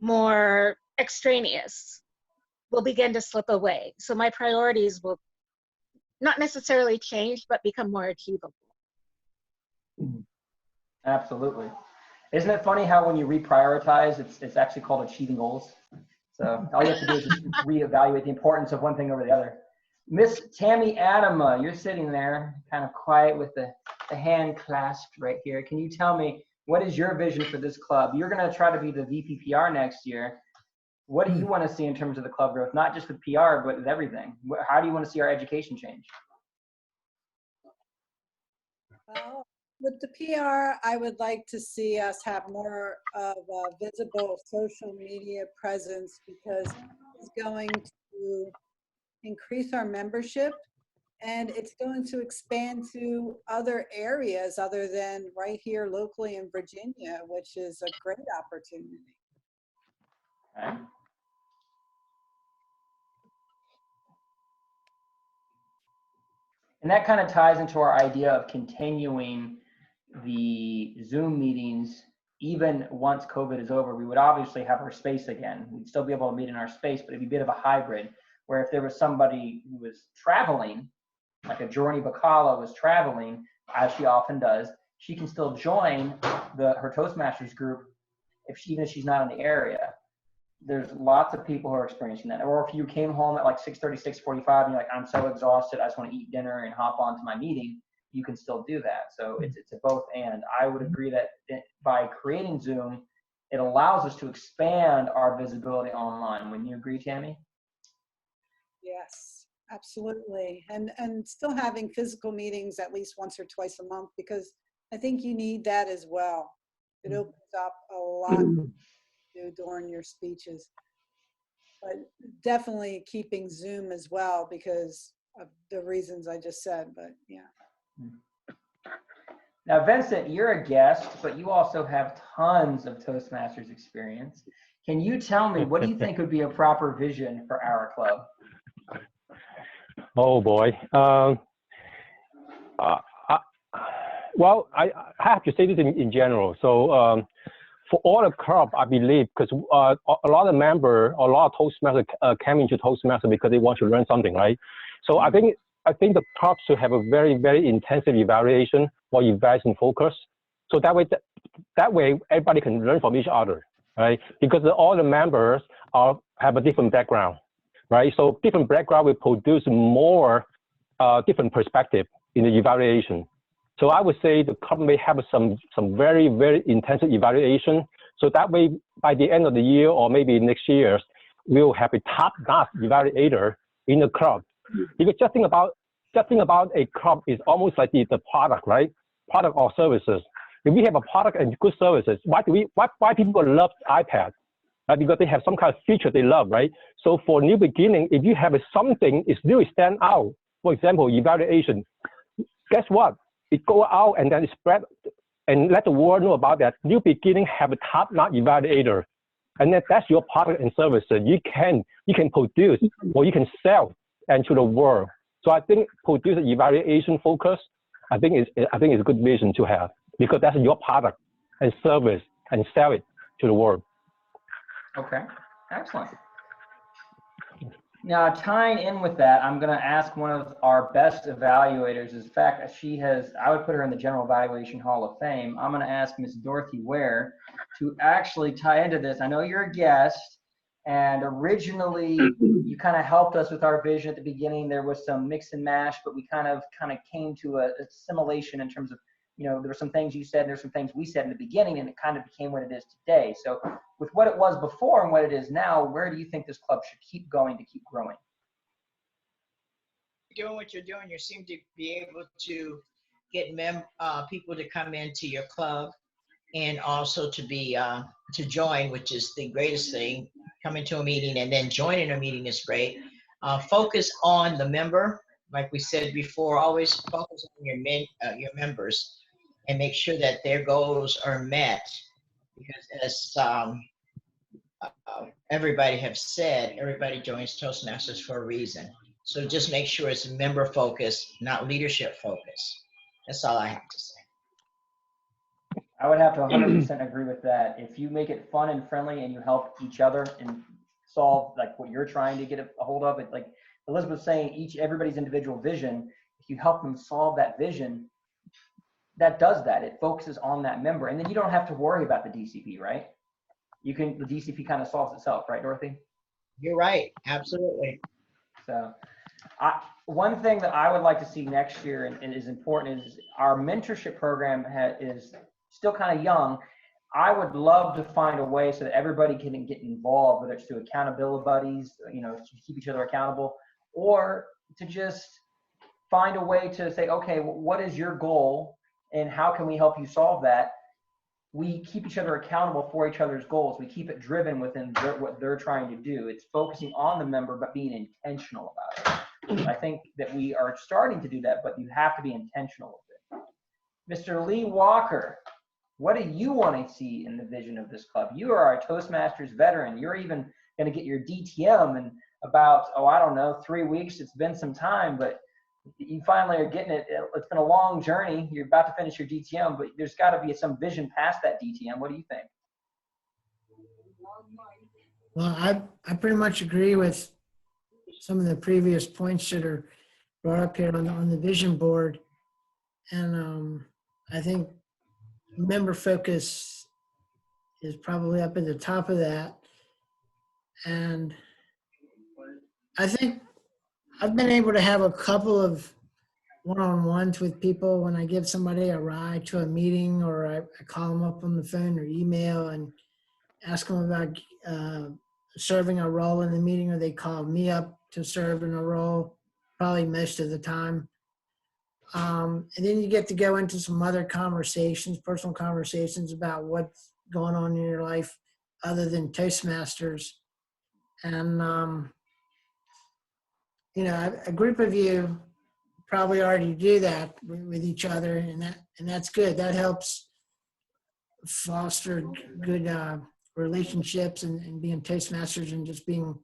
more extraneous will begin to slip away. So my priorities will not necessarily change, but become more achievable. Absolutely. Isn't it funny how when you reprioritize, it's actually called achieving goals? So all you have to do is just reevaluate the importance of one thing over the other. Miss Tammy Adama, you're sitting there kind of quiet with the hand clasped right here. Can you tell me, what is your vision for this club? You're going to try to be the VPPR next year. What do you want to see in terms of the club growth, not just with PR, but with everything? How do you want to see our education change? Well, with the PR, I would like to see us have more of a visible social media presence, because it's going to increase our membership, and it's going to expand to other areas other than right here locally in Virginia, which is a great opportunity. Okay. And that kind of ties into our idea of continuing the Zoom meetings. Even once COVID is over, we would obviously have our space again. We'd still be able to meet in our space, but it'd be a bit of a hybrid, where if there was somebody who was traveling, like a Jorni Bacala was traveling, as she often does, she can still join her Toastmasters group even if she's not in the area. There's lots of people who are experiencing that. Or if you came home at like 6:30, 6:45, and you're like, I'm so exhausted, I just want to eat dinner and hop on to my meeting, you can still do that. So it's a both and. I would agree that by creating Zoom, it allows us to expand our visibility online. Wouldn't you agree, Tammy? Yes, absolutely. And still having physical meetings at least once or twice a month, because I think you need that as well. It opens up a lot to do during your speeches. But definitely keeping Zoom as well because of the reasons I just said, but yeah. Now, Vincent, you're a guest, but you also have tons of Toastmasters experience. Can you tell me, what do you think would be a proper vision for our club? Oh boy. Well, I have to say this in general. So for all the club, I believe, because a lot of members, a lot of Toastmasters came into Toastmasters because they want to learn something, right? So I think the club should have a very, very intensive evaluation or evaluation focus. So that way everybody can learn from each other, right? Because all the members have a different background, right? So different background will produce more different perspective in the evaluation. So I would say the club may have some very, very intensive evaluation. So that way, by the end of the year or maybe next year, we'll have a top-notch evaluator in the club. Because just think about a club is almost like the product, right? Product or services. If we have a product and good services, why people love iPad? Right? Because they have some kind of feature they love, right? So for new beginning, if you have something is really stand out, for example, evaluation, guess what? It go out and then it spread and let the world know about that. New beginning have a top-notch evaluator, and that's your product and services. You can produce or you can sell and to the world. So I think produce an evaluation focus. I think is a good vision to have, because that's your product and service and sell it to the world. Okay, excellent. Now, tying in with that, I'm going to ask one of our best evaluators. In fact, I would put her in the General Evaluation Hall of Fame. I'm going to ask Miss Dorothy Ware to actually tie into this. I know you're a guest, and originally you kind of helped us with our vision at the beginning. There was some mix and mash, but we kind of came to a assimilation in terms of there were some things you said, and there's some things we said in the beginning, and it kind of became what it is today. So with what it was before and what it is now, where do you think this club should keep going to keep growing? Doing what you're doing, you seem to be able to get people to come into your club, and also to join, which is the greatest thing. Coming to a meeting and then joining a meeting is great. Focus on the member, like we said before. Always focus on your members, and make sure that their goals are met. Because as everybody have said, everybody joins Toastmasters for a reason. So just make sure it's member focused, not leadership focused. That's all I have to say. I would have to 100% agree with that. If you make it fun and friendly and you help each other and solve like what you're trying to get a hold of, it, like Elizabeth was saying, everybody's individual vision, if you help them solve that vision, that does that. It focuses on that member. And then you don't have to worry about the DCP, right? The DCP kind of solves itself, right, Dorothy? You're right, absolutely. So one thing that I would like to see next year and is important is our mentorship program is still kind of young. I would love to find a way so that everybody can get involved, whether it's through accountability buddies, to keep each other accountable, or to just find a way to say, okay, well, what is your goal and how can we help you solve that? We keep each other accountable for each other's goals. We keep it driven within what they're trying to do. It's focusing on the member, but being intentional about it. I think that we are starting to do that, but you have to be intentional with it. Mr. Lee Walker, what do you want to see in the vision of this club? You are our Toastmasters veteran. You're even going to get your DTM in about, 3 weeks. It's been some time, but you finally are getting it. It's been a long journey. You're about to finish your DTM, but there's got to be some vision past that DTM. What do you think? Well, I pretty much agree with some of the previous points that are brought up here on the vision board. And I think member focus is probably up at the top of that. And I think I've been able to have a couple of one-on-ones with people when I give somebody a ride to a meeting, or I call them up on the phone or email and ask them about serving a role in the meeting, or they call me up to serve in a role, probably most of the time. And then you get to go into some other conversations, personal conversations about what's going on in your life other than Toastmasters. And, a group of you probably already do that with each other, and that's good. That helps foster good relationships and being Toastmasters and just being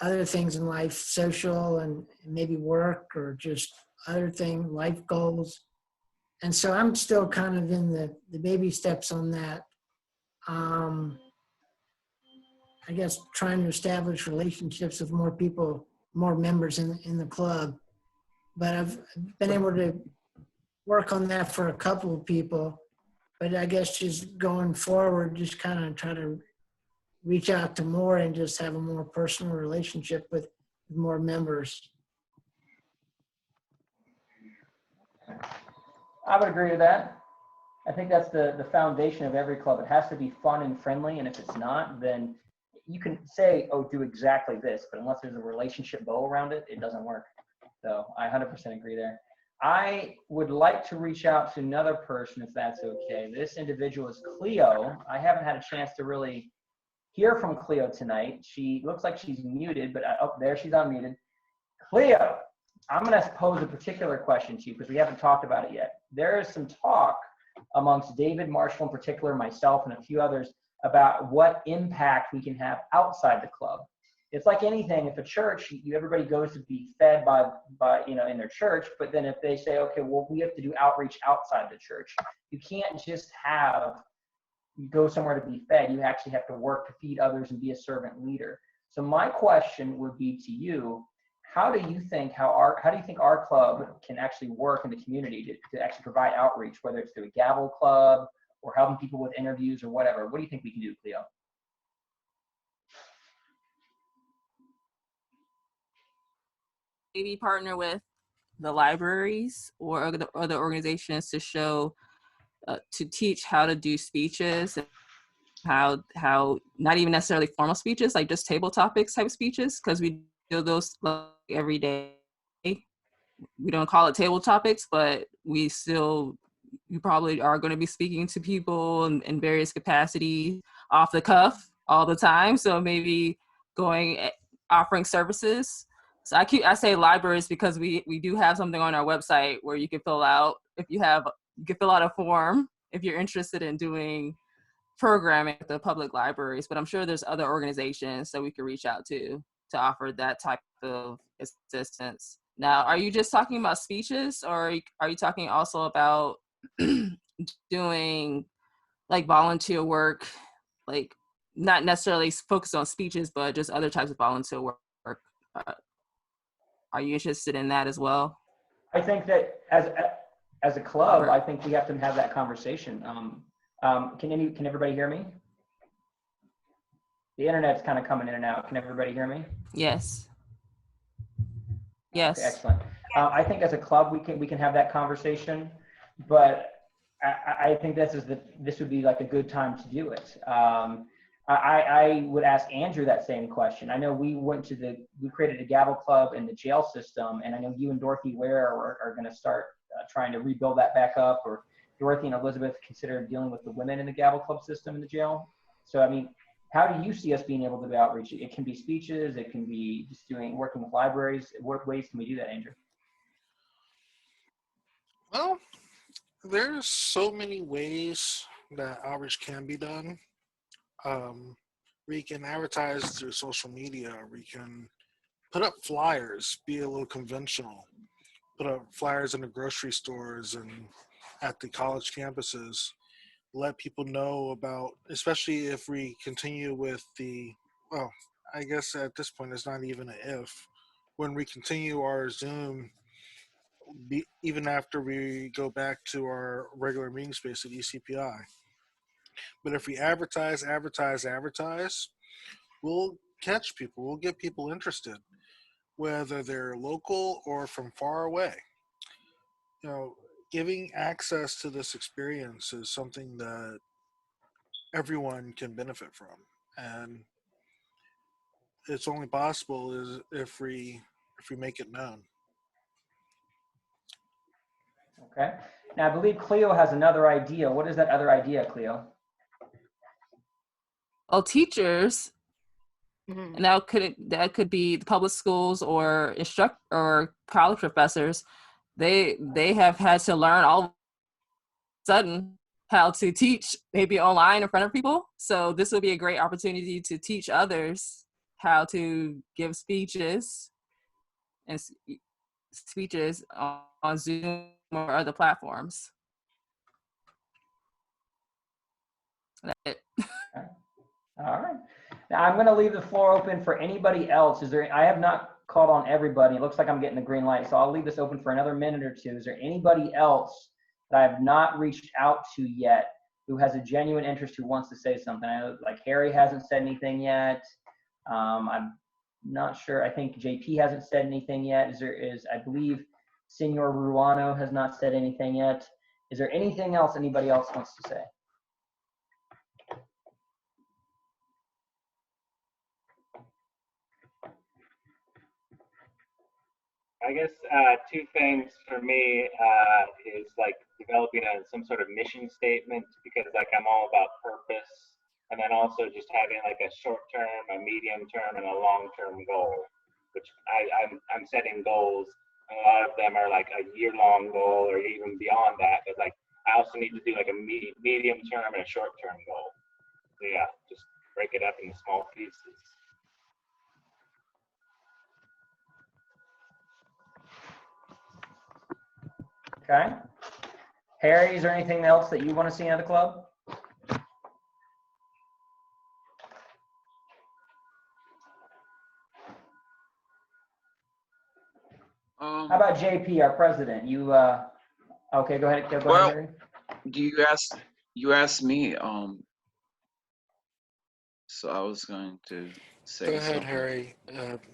other things in life, social and maybe work or just other things, life goals. And so I'm still kind of in the baby steps on that. I guess trying to establish relationships with more people, more members in the club. But I've been able to work on that for a couple of people. But I guess just going forward, just kind of try to reach out to more and just have a more personal relationship with more members. I would agree with that. I think that's the foundation of every club. It has to be fun and friendly, and if it's not, then you can say, oh, do exactly this, but unless there's a relationship bow around it, it doesn't work. So I 100% agree there. I would like to reach out to another person, if that's okay. This individual is Cleo. I haven't had a chance to really hear from Cleo tonight. She looks like she's muted, but there she's unmuted. Cleo, I'm going to pose a particular question to you because we haven't talked about it yet. There is some talk amongst David Marshall in particular, myself, and a few others about what impact we can have outside the club. It's like anything. If a church, everybody goes to be fed by in their church, but then if they say, okay, well, we have to do outreach outside the church. You can't just go somewhere to be fed. You actually have to work to feed others and be a servant leader. So my question would be to you, how do you think our club can actually work in the community to actually provide outreach, whether it's through a Gavel Club or helping people with interviews or whatever? What do you think we can do, Cleo? Maybe partner with the libraries or other organizations to show to teach how to do speeches, and how not even necessarily formal speeches, like just table topics type speeches, because we do those like every day. We don't call it table topics, but we probably are going to be speaking to people in various capacities off the cuff all the time. So maybe offering services. So I say libraries because we do have something on our website where you can fill out you can fill out a form if you're interested in doing programming at the public libraries. But I'm sure there's other organizations that we could reach out to offer that type of assistance. Now, are you just talking about speeches, or are you talking also about doing like volunteer work, like not necessarily focused on speeches, but just other types of volunteer work? Are you interested in that as well? I think that as a club, I think we have to have that conversation. Can everybody hear me? The internet's kind of coming in and out. Can everybody hear me? Yes. Yes. Okay, excellent. I think as a club we can have that conversation, but I think this would be like a good time to do it. I would ask Andrew that same question. I know we created a Gavel Club in the jail system, and I know you and Dorothy Ware are going to start trying to rebuild that back up, or Dorothy and Elizabeth consider dealing with the women in the Gavel Club system in the jail. So, I mean, how do you see us being able to do outreach? It can be speeches, it can be just working with libraries. What ways can we do that, Andrew? Well, there's so many ways that outreach can be done. We can advertise through social media. We can put up flyers, be a little conventional. Put up flyers in the grocery stores and at the college campuses. Let people know about, especially if we continue with I guess at this point it's not even an if. When we continue our Zoom, even after we go back to our regular meeting space at ECPI. But if we advertise, we'll catch people. We'll get people interested, whether they're local or from far away. You know, giving access to this experience is something that everyone can benefit from, and it's only possible is if we make it known. Okay. Now I believe Cleo has another idea. What is that other idea, Cleo? Well, teachers, and that could be the public schools or or college professors. They have had to learn all of a sudden how to teach maybe online in front of people. So this would be a great opportunity to teach others how to give speeches and speeches on Zoom or other platforms. That's it. All right. Now I'm going to leave the floor open for anybody else. I have not called on everybody. It looks like I'm getting the green light, so I'll leave this open for another minute or two. Is there anybody else that I have not reached out to yet who has a genuine interest, who wants to say something? I know, like, Harry hasn't said anything yet. I'm not sure. I think JP hasn't said anything yet. I believe Senor Ruano has not said anything yet. Is there anything else anybody else wants to say? I guess two things for me is like developing some sort of mission statement, because like I'm all about purpose, and then also just having like a short term, a medium term, and a long term goal, which I'm setting goals. And a lot of them are like a year-long goal or even beyond that. But like I also need to do like a medium term and a short term goal. So yeah, just break it up into small pieces. Okay. Harry, is there anything else that you want to see out of the club? How about JP, our president? You okay? Go ahead. Go ahead, Harry. You asked me. So I was going to say. Go ahead, something. Harry.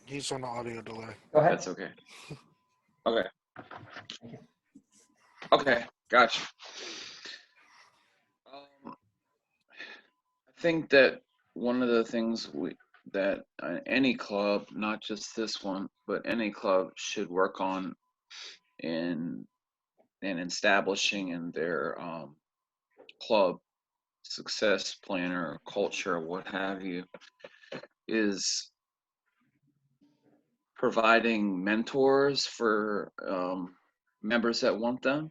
He's on the audio delay. Go ahead. That's okay. Okay. Okay, gotcha. think that one of the things that any club, not just this one, but any club should work on in establishing in their club success plan or culture, what have you, is providing mentors for members that want them.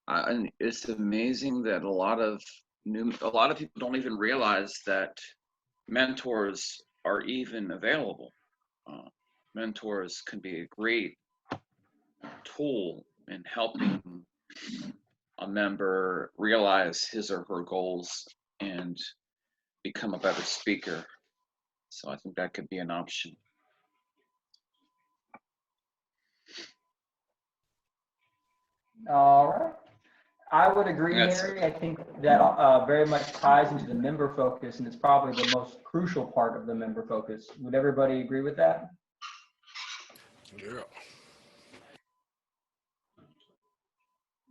And it's amazing that a lot of people don't even realize that mentors are even available. Mentors can be a great tool in helping a member realize his or her goals and become a better speaker. So I think that could be an option. All right. I would agree, That's Harry. I think that very much ties into the member focus, and it's probably the most crucial part of the member focus. Would everybody agree with that? Yeah.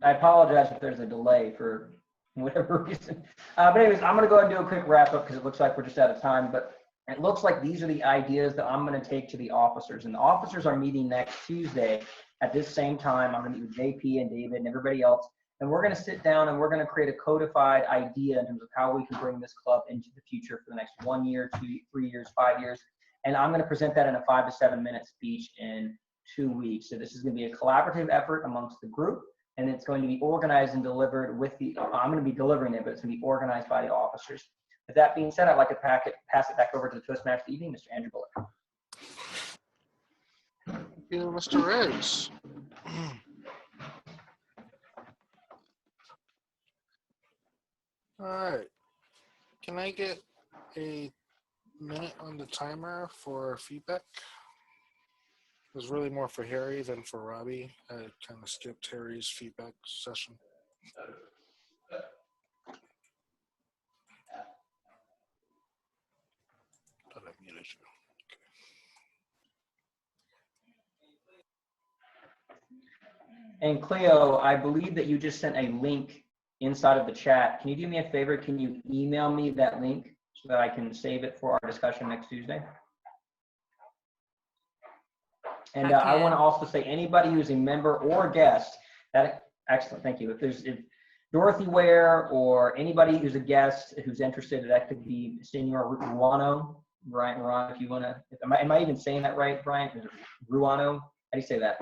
I apologize if there's a delay for whatever reason. But anyways, I'm going to go ahead and do a quick wrap up because it looks like we're just out of time. But it looks like these are the ideas that I'm going to take to the officers. And the officers are meeting next Tuesday at this same time. I'm going to meet with JP and David and everybody else. And we're going to sit down and we're going to create a codified idea in terms of how we can bring this club into the future for the next 1 year, 2, 3 years, 5 years. And I'm going to present that in a 5 to 7 minute speech in 2 weeks. So this is going to be a collaborative effort amongst the group. And it's going to be organized and delivered with the, I'm going to be delivering it, but it's going to be organized by the officers. With that being said, I'd like to pass it back over to the Toastmaster of the evening, Mr. Andrew Bullock. Thank you, Mr. Riggs. All right. Can I get a minute on the timer for feedback? It was really more for Harry than for Robbie. I kind of skipped Harry's feedback session. Thought I muted you. And Cleo, I believe that you just sent a link inside of the chat. Can you do me a favor? Can you email me that link so that I can save it for our discussion next Tuesday? And I want to also say anybody who's a member or guest, excellent, thank you. If Dorothy Ware or anybody who's a guest who's interested, that could be Senor Ruano, Brian, if you want to, am I even saying that right, Brian? Is it Ruano? How do you say that?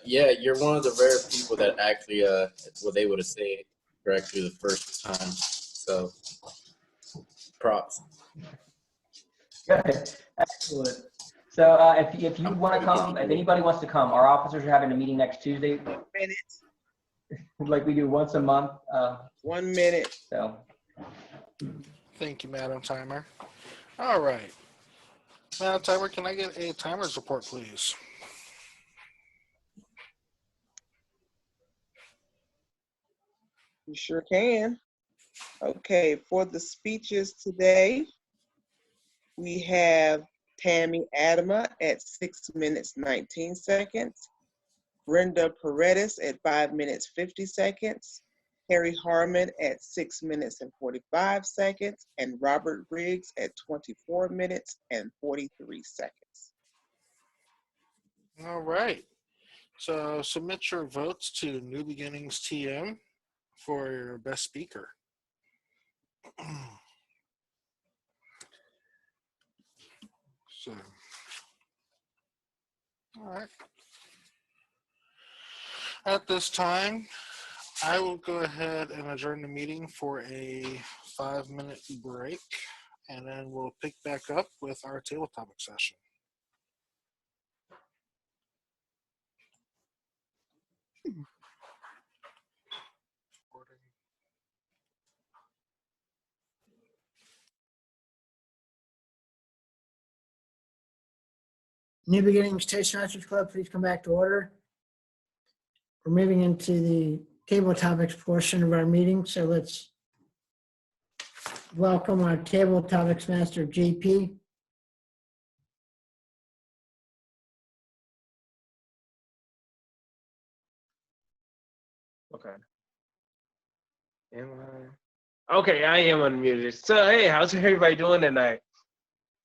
Yeah, you're one of the rare people that actually was able to say it correctly the first time. So, props. Good, excellent. So if you want to come, if anybody wants to come, our officers are having a meeting next Tuesday. 1 minute. Like we do once a month. 1 minute. So. Thank you, Madam Timer. All right. Madam Timer, can I get a timer's report, please? You sure can. Okay, for the speeches today, we have Tammy Adama at 6 minutes, 19 seconds. Brenda Paredes at 5 minutes, 50 seconds. Harry Harmon at 6 minutes and 45 seconds. And Robert Riggs at 24 minutes and 43 seconds. All right. So submit your votes to New Beginnings TM for your best speaker. So, all right. At this time, I will go ahead and adjourn the meeting for a 5-minute break, and then we'll pick back up with our table topic session. New Beginnings Toastmasters Club, please come back to order. We're moving into the table topics portion of our meeting, so let's welcome our table topics master, JP. Okay. Am I? Okay, I am unmuted. So, hey, how's everybody doing tonight?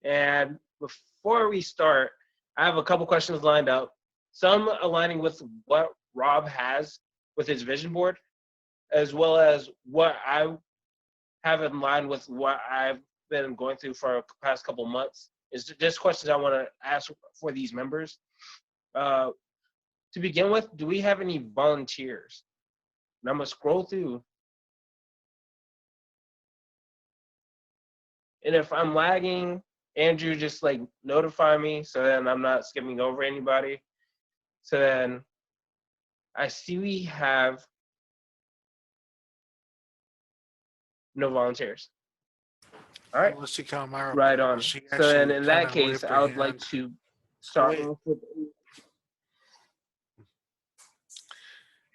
And before we start, I have a couple questions lined up. Some aligning with what Rob has with his vision board, as well as what I have in line with what I've been going through for the past couple months. Is just questions I want to ask for these members. To begin with, do we have any volunteers? And I'm gonna scroll through. And if I'm lagging, Andrew, just like notify me so then I'm not skipping over anybody. So then I see we have no volunteers. All right. Let's see Calamara. Right on. She So then actually in come that and case, waved her I would like hand. to start Wait. off with.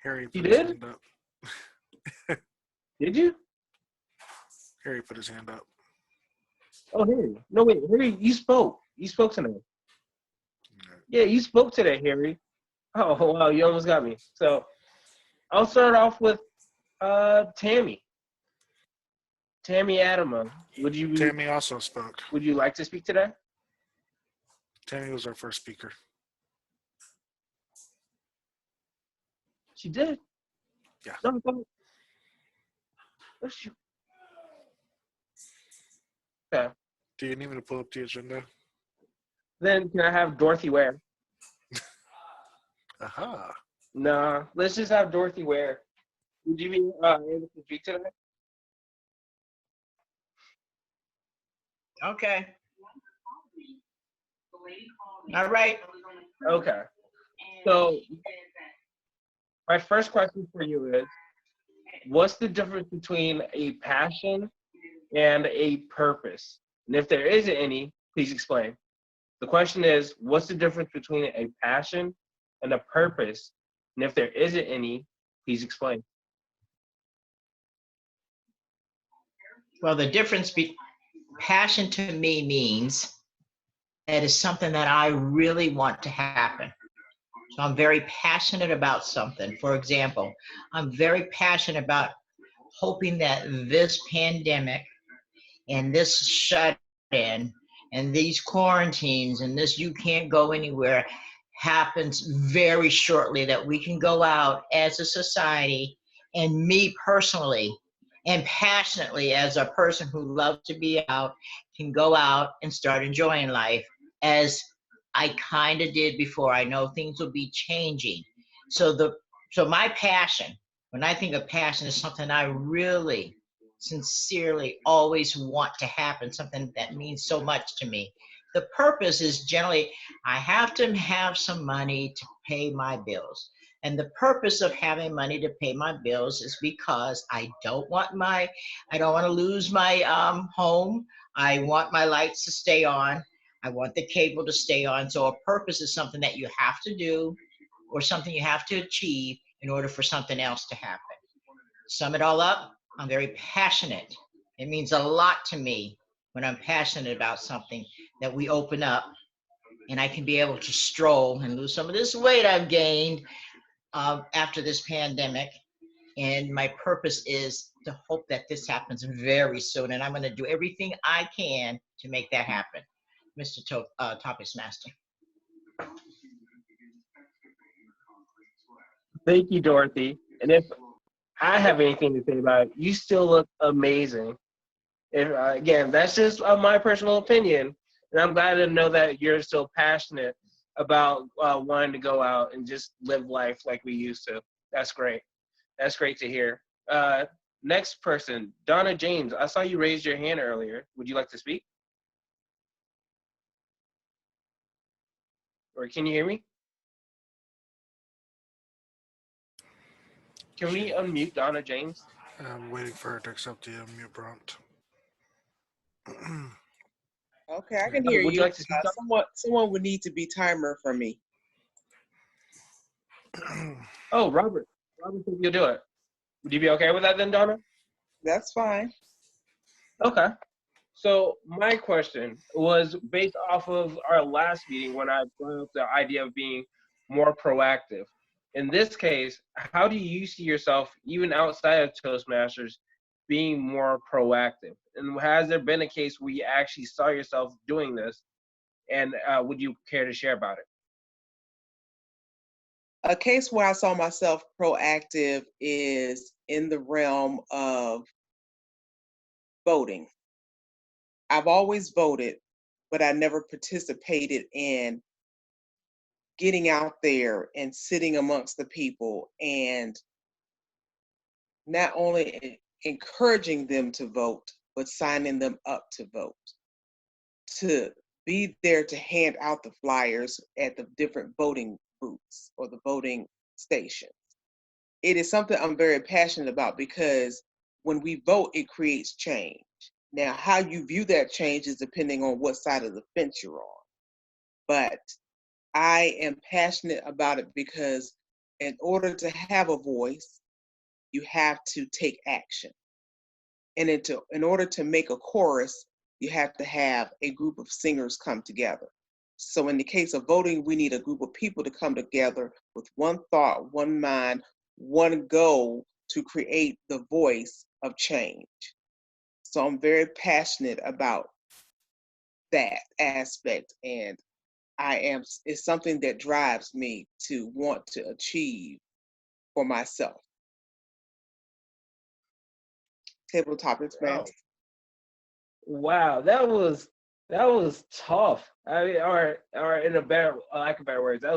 Harry You put his did? hand up. Did you? Harry put his hand up. Oh, Harry. No, wait, Harry, you spoke. You spoke today. Yeah, you spoke today, Harry. Oh, wow, you almost got me. So I'll start off with Tammy. Tammy Adama. Tammy also spoke. Would you like to speak today? Tammy was our first speaker. She did. Yeah. No. Okay. Do you need me to pull up the agenda? Then can I have Dorothy Ware? Aha. Nah, let's just have Dorothy Ware. Would you be able to speak today? Okay. All right. Okay. So my first question for you is, what's the difference between a passion and a purpose? And if there isn't any, please explain. The question is, what's the difference between a passion and a purpose? And if there isn't any, please explain. Well, the difference passion to me means that is something that I really want to happen. So I'm very passionate about something. For example, I'm very passionate about hoping that this pandemic and this shut-in and these quarantines and this you can't go anywhere happens very shortly, that we can go out as a society, and me personally and passionately as a person who loves to be out can go out and start enjoying life as I kind of did before. I know things will be changing. So my passion, when I think of passion, is something I really sincerely always want to happen, something that means so much to me. The purpose is generally, I have to have some money to pay my bills. And the purpose of having money to pay my bills is because I don't want to lose my home. I want my lights to stay on. I want the cable to stay on. So a purpose is something that you have to do or something you have to achieve in order for something else to happen. Sum it all up, I'm very passionate. It means a lot to me when I'm passionate about something that we open up and I can be able to stroll and lose some of this weight I've gained after this pandemic. And my purpose is to hope that this happens very soon. And I'm going to do everything I can to make that happen. Mr. Topics Master. Thank you, Dorothy. And if I have anything to say about it, you still look amazing. If, again, that's just my personal opinion. And I'm glad to know that you're still passionate about wanting to go out and just live life like we used to. That's great. That's great to hear. Next person, Donna James. I saw you raise your hand earlier. Would you like to speak? Or can you hear me? Can we unmute Donna James? I'm waiting for her to accept the unmute prompt. Okay, I can hear Would you like to speak? Someone would need to be timer for me. Oh, Robert. Robert said you'll do it. Would you be okay with that then, Donna? That's fine. Okay. So my question was based off of our last meeting when I brought up the idea of being more proactive. in this case, how do you see yourself, even outside of Toastmasters, being more proactive? And has there been a case where you actually saw yourself doing this? And would you care to share about it? A case where I saw myself proactive is in the realm of voting. I've always voted, but I never participated in getting out there and sitting amongst the people and not only encouraging them to vote, but signing them up to vote, to be there to hand out the flyers at the different voting booths or the voting stations. It is something I'm very passionate about because when we vote, it creates change. Now, how you view that change is depending on what side of the fence you're on. But I am passionate about it because in order to have a voice, you have to take action. And in order to make a chorus, you have to have a group of singers come together. So in the case of voting, we need a group of people to come together with one thought, one mind, one goal to create the voice of change. So I'm very passionate about that aspect, and it's something that drives me to want to achieve for myself. Table topics, man. Wow, that was tough. I mean, or in a better, lack of better words, that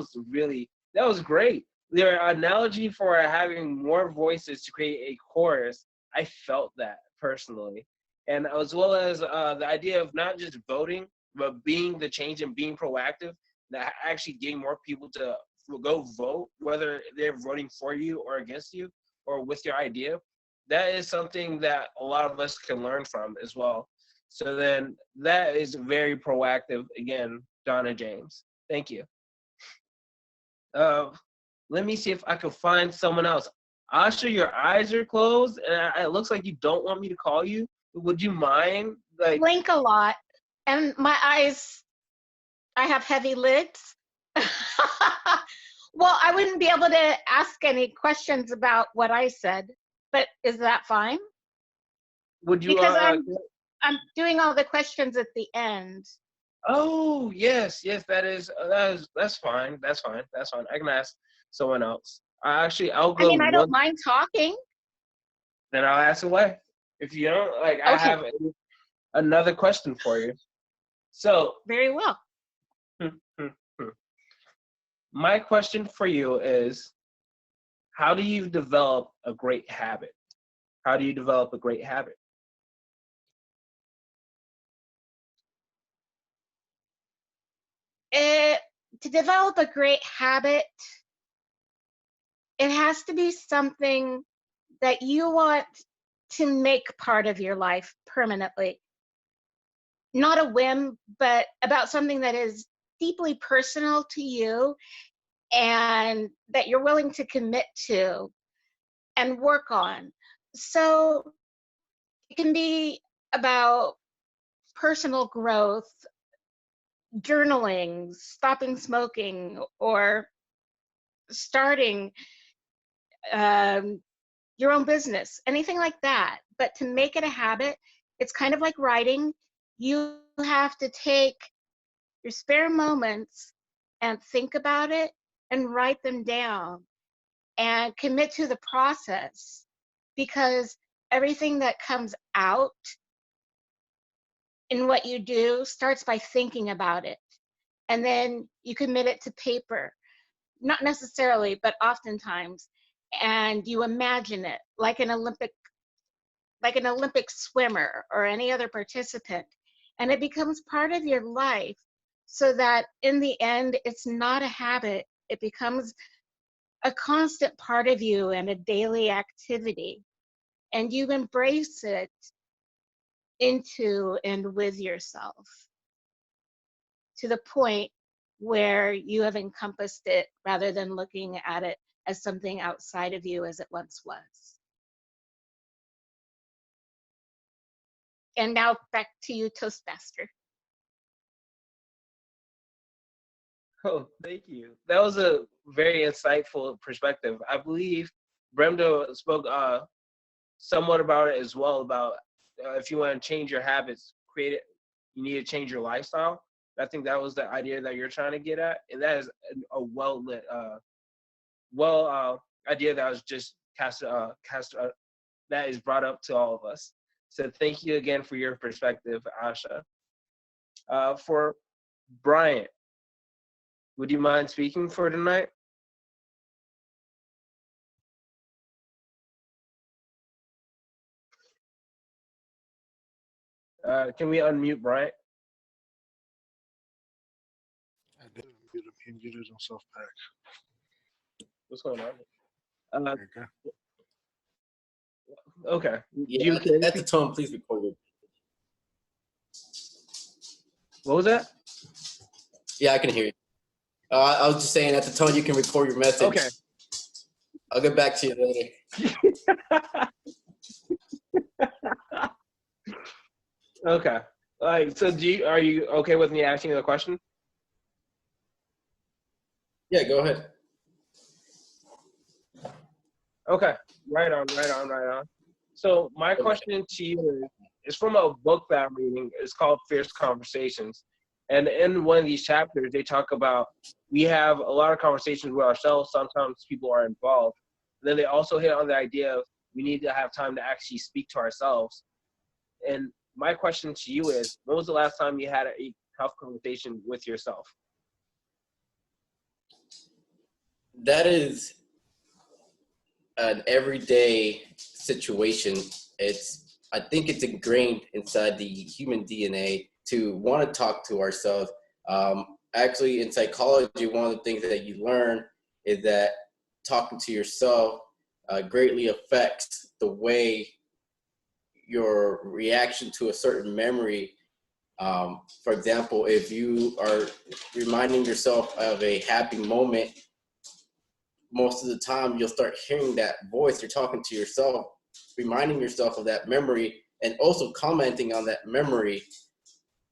was great. Their analogy for having more voices to create a chorus, I felt that personally, and as well as the idea of not just voting, but being the change and being proactive, that actually getting more people to go vote, whether they're voting for you or against you or with your idea. That is something that a lot of us can learn from as well. So then that is very proactive. Again, Donna James. Thank you. Let me see if I can find someone else. Asha, your eyes are closed, and it looks like you don't want me to call you. Would you mind? Like, Blink a lot, and my eyes, I have heavy lids. Well, I wouldn't be able to ask any questions about what I said, but is that fine? would you? Because I'm doing all the questions at the end. Oh yes, that's fine. That's fine. That's fine. I can ask someone else. I'll I go. mean, I don't mind talking. Then I'll ask away. If you don't like, I Okay. have another question for you. So very well. My question for you is, how do you develop a great habit? How do you develop a great habit? To develop a great habit, it has to be something that you want to make part of your life permanently. Not a whim, but about something that is deeply personal to you and that you're willing to commit to and work on. So it can be about personal growth, journaling, stopping smoking, or starting your own business, anything like that. But to make it a habit, it's kind of like writing. You have to take your spare moments and think about it and write them down and commit to the process, because everything that comes out in what you do starts by thinking about it. And then you commit it to paper, not necessarily, but oftentimes. And you imagine it like an Olympic swimmer or any other participant. And it becomes part of your life, so that in the end, it's not a habit. It becomes a constant part of you and a daily activity. And you embrace it into and with yourself to the point where you have encompassed it rather than looking at it as something outside of you as it once was. And now back to you, Toastmaster. Oh, thank you. That was a very insightful perspective. I believe Brenda spoke somewhat about it as well, about if you want to change your habits, create it, you need to change your lifestyle. I think that was the idea that you're trying to get at, and that is a well lit, idea that was just that is brought up to all of us. So thank you again for your perspective, Asha. For Bryant, would you mind speaking for tonight? Can we unmute Bryant? I did unmute him. He muted himself back. What's going on? There you go. Okay. Yeah, at the tone, please record it. What was that? Yeah, I can hear you. I was just saying, at the tone, you can record your message. Okay. I'll get back to you later. Okay. So are you okay with me asking you the question? Yeah, go ahead. Okay. Right on. So my question to you is from a book that I'm reading. It's called Fierce Conversations. And in one of these chapters, they talk about we have a lot of conversations with ourselves. Sometimes people are involved. And then they also hit on the idea of we need to have time to actually speak to ourselves. And my question to you is, when was the last time you had a tough conversation with yourself? That is an everyday situation. I think it's ingrained inside the human DNA to want to talk to ourselves. Actually, in psychology, one of the things that you learn is that talking to yourself greatly affects the way your reaction to a certain memory. For example, if you are reminding yourself of a happy moment, most of the time you'll start hearing that voice. You're talking to yourself, reminding yourself of that memory, and also commenting on that memory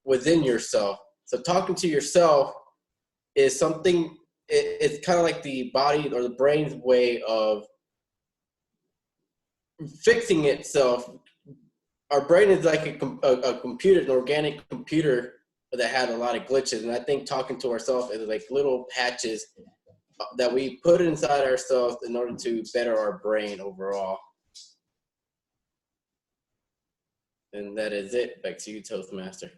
within yourself. So talking to yourself is something, it's kind of like the body or the brain's way of fixing itself. Our brain is like a computer, an organic computer that had a lot of glitches. And I think talking to ourselves is like little patches that we put inside ourselves in order to better our brain overall. And that is it. Back to you, Toastmaster.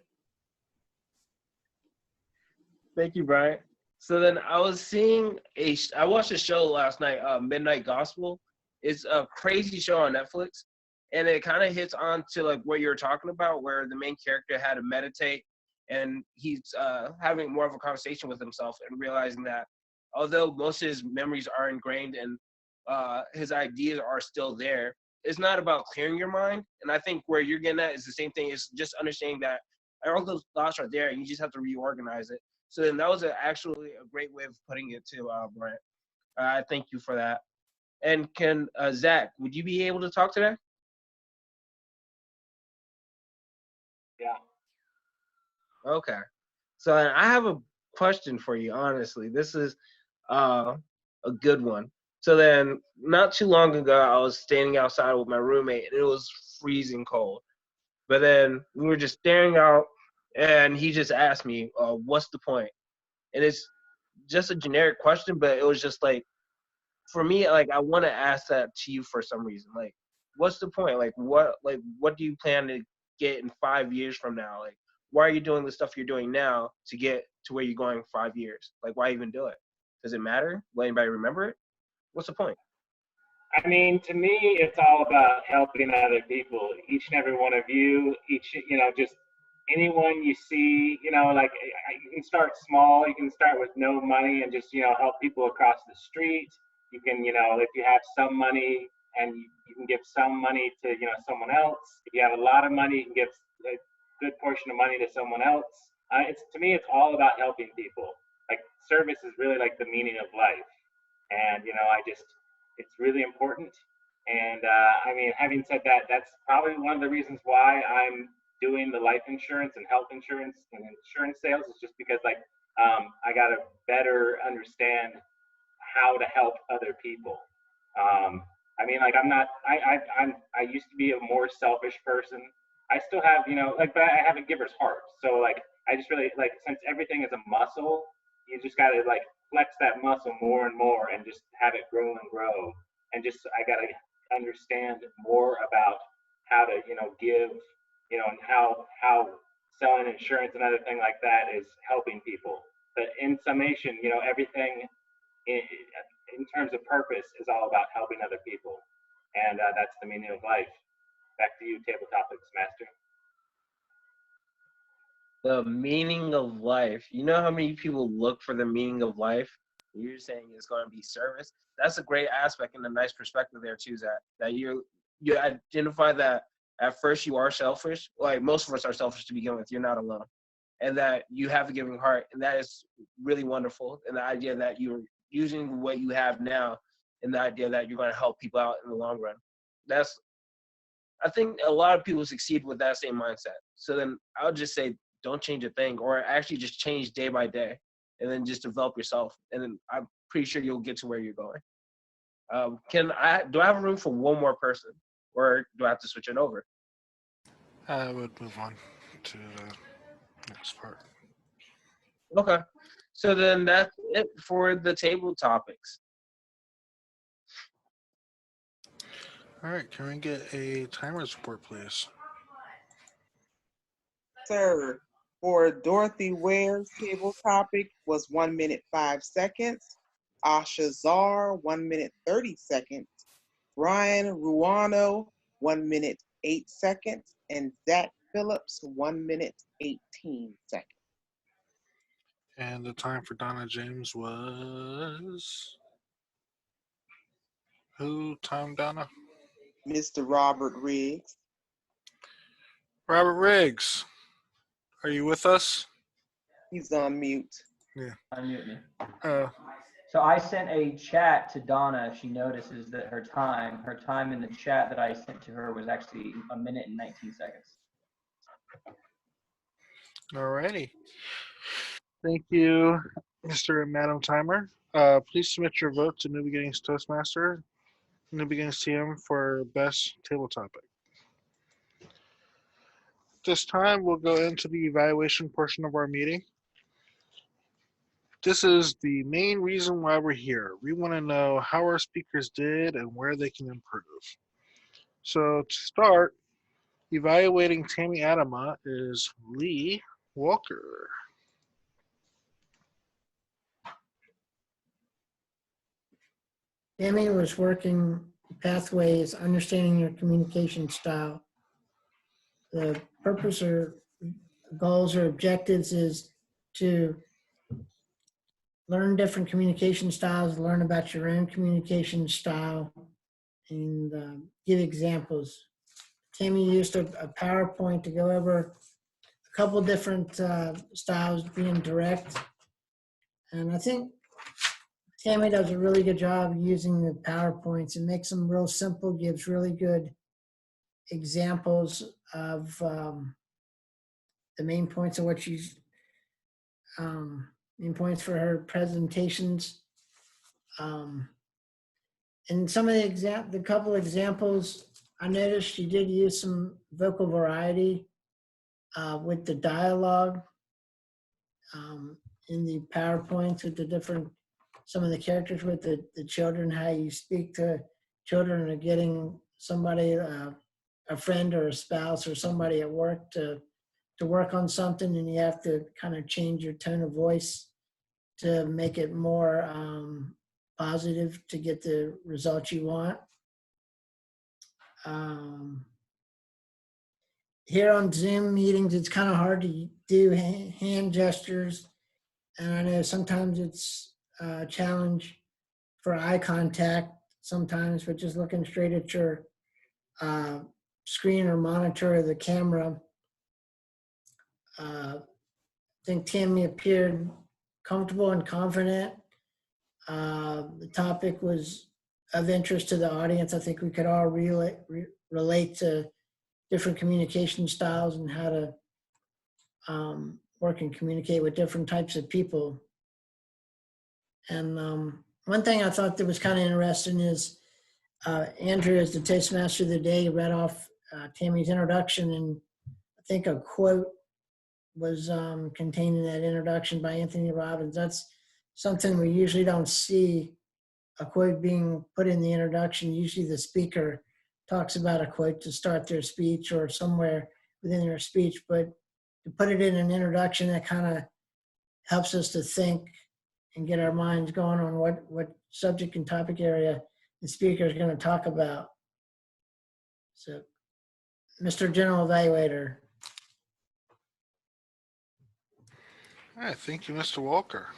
Thank you, Brian. So then I watched a show last night, Midnight Gospel. It's a crazy show on Netflix. And it kind of hits on to like what you were talking about, where the main character had to meditate, and he's having more of a conversation with himself and realizing that although most of his memories are ingrained and his ideas are still there, it's not about clearing your mind. And I think where you're getting at is the same thing. It's just understanding that all those thoughts are there and you just have to reorganize it. So then that was actually a great way of putting it to Brent. I thank you for that. And can Zach, would you be able to talk today? Yeah. Okay. So I have a question for you, honestly. This is a good one. So then not too long ago, I was standing outside with my roommate and it was freezing cold. But then we were just staring out and he just asked me, what's the point? And it's just a generic question, but it was just like, for me, like I want to ask that to you for some reason. Like, what's the point? Like, what do you plan to get in 5 years from now? Like, why are you doing the stuff you're doing now to get to where you're going in 5 years? Like, why even do it? Does it matter? Will anybody remember it? What's the point? I mean, to me, it's all about helping other people. Each and every one of you, just anyone you see, like you can start small. You can start with no money and just, help people across the street. You can, if you have some money and you can give some money to, someone else. If you have a lot of money, you can give a good portion of money to someone else. To me, it's all about helping people. Like service is really like the meaning of life. And, it's really important. And I mean, having said that, that's probably one of the reasons why I'm doing the life insurance and health insurance and insurance sales, is just because like I got to better understand how to help other people. I mean, like I used to be a more selfish person. I still have, but I have a giver's heart. So like, I just really like, since everything is a muscle, you just got to like flex that muscle more and more and just have it grow and grow. And just, I got to understand more about how to, give, and how selling insurance and other thing like that is helping people. But in summation, everything in, in terms of purpose is all about helping other people. And that's the meaning of life. Back to you, Table Topics Master. The meaning of life. You know how many people look for the meaning of life? You're saying it's going to be service. That's a great aspect and a nice perspective there too, Zach. That you identify that at first you are selfish. Like most of us are selfish to begin with. You're not alone, and that you have a giving heart, and that is really wonderful. And the idea that you're using what you have now, and the idea that you're going to help people out in the long run. I think a lot of people succeed with that same mindset. So then I would just say, don't change a thing, or actually just change day by day, and then just develop yourself. And then I'm pretty sure you'll get to where you're going. Do I have room for one more person, or do I have to switch it over? I would move on to the next part. Okay. So then that's it for the table topics. All right, can we get a timer's report, please? Sir, for Dorothy Ware's table topic was 1 minute 5 seconds. Asha Zar, 1 minute 30 seconds. Ryan Ruano, 1 minute 8 seconds. And Zach Phillips, 1 minute 18 seconds. And the time for Donna James was... Who timed Donna? Mr. Robert Riggs. Robert Riggs, are you with us? He's on mute. Yeah. Unmute me. Uh, So I sent a chat to Donna. If she notices that her time in the chat that I sent to her was actually 1 minute and 19 seconds. Alrighty. Thank you, Mr. and Madam Timer. Please submit your vote to New Beginnings Toastmaster, New Beginnings TM for best table topic. This time we'll go into the evaluation portion of our meeting. This is the main reason why we're here. We want to know how our speakers did and where they can improve. So to start, evaluating Tammy Adama is Lee Walker. Tammy was working pathways, understanding your communication style. The purpose or goals or objectives is to learn different communication styles, learn about your own communication style, and give examples. Tammy used a PowerPoint to go over a couple different styles, being direct. And I think Tammy does a really good job using the PowerPoints and makes them real simple, gives really good examples of the main points of what she's, main points for her presentations. And some of the couple examples, I noticed she did use some vocal variety with the dialogue in the PowerPoints with the different, some of the characters with the children, how you speak to children or getting somebody, a friend or a spouse or somebody at work to work on something, and you have to kind of change your tone of voice to make it more positive to get the results you want. Here on Zoom meetings, it's kind of hard to do hand gestures. And I know sometimes it's a challenge for eye contact sometimes, but just looking straight at your screen or monitor of the camera. I think Tammy appeared comfortable and confident. The topic was of interest to the audience. I think we could all relate to different communication styles and how to work and communicate with different types of people. And one thing I thought that was kind of interesting is Andrew, as the Toastmaster of the day, read off Tammy's introduction, and I think a quote was contained in that introduction by Anthony Robbins. That's something we usually don't see, a quote being put in the introduction. Usually the speaker talks about a quote to start their speech or somewhere within their speech, but to put it in an introduction, that kind of helps us to think and get our minds going on what subject and topic area the speaker is going to talk about. So, Mr. General Evaluator. All right, thank you, Mr. Walker.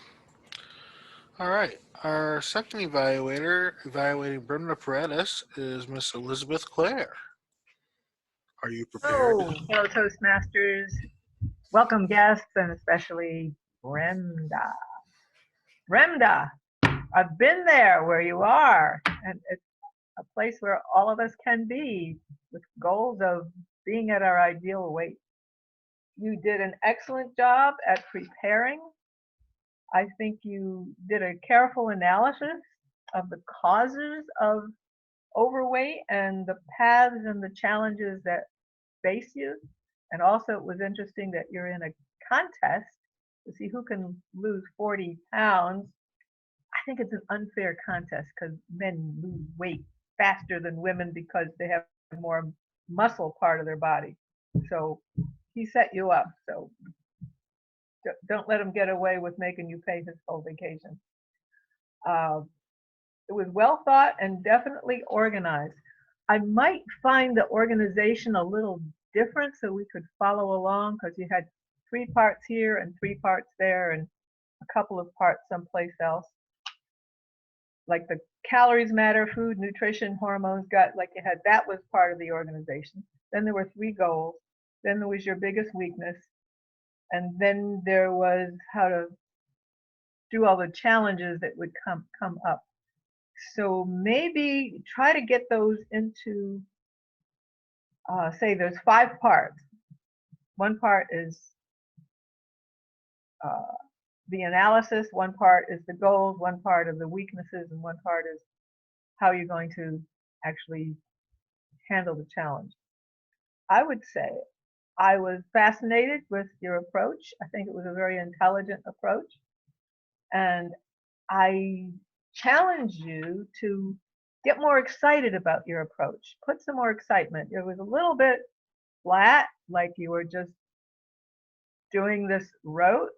All right, our second evaluator evaluating Brenda Paredes is Miss Elizabeth Clare. Are you prepared? Oh, hello, Toastmasters. Welcome guests, and especially Brenda. Brenda, I've been there where you are, and it's a place where all of us can be with goals of being at our ideal weight. You did an excellent job at preparing. I think you did a careful analysis of the causes of overweight and the paths and the challenges that face you. And also it was interesting that you're in a contest to see who can lose 40 pounds. I think it's an unfair contest because men lose weight faster than women because they have more muscle part of their body. So he set you up. So don't let him get away with making you pay his whole vacation. It was well thought and definitely organized. I might find the organization a little different so we could follow along, because you had 3 parts here and 3 parts there and a couple of parts someplace else. Like the calories matter, food, nutrition, hormones, gut, like you had, that was part of the organization. Then there were 3 goals. Then there was your biggest weakness. And then there was how to do all the challenges that would come up. So maybe try to get those into, say there's 5 parts. One part is the analysis, one part is the goals, one part of the weaknesses, and one part is how you're going to actually handle the challenge. I would say I was fascinated with your approach. I think it was a very intelligent approach. And I challenge you to get more excited about your approach. Put some more excitement. It was a little bit flat, like you were just doing this rote.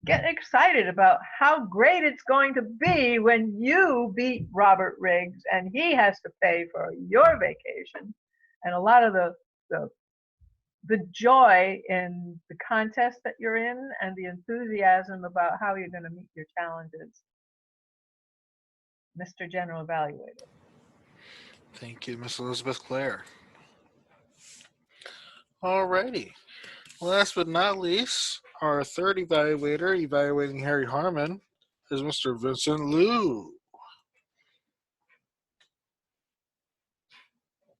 Get excited about how great it's going to be when you beat Robert Riggs and he has to pay for your vacation. And a lot of the joy in the contest that you're in and the enthusiasm about how you're going to meet your challenges. Mr. General Evaluator. Thank you, Miss Elizabeth Clare. Alrighty. Last but not least, our third evaluator evaluating Harry Harmon is Mr. Vincent Liu.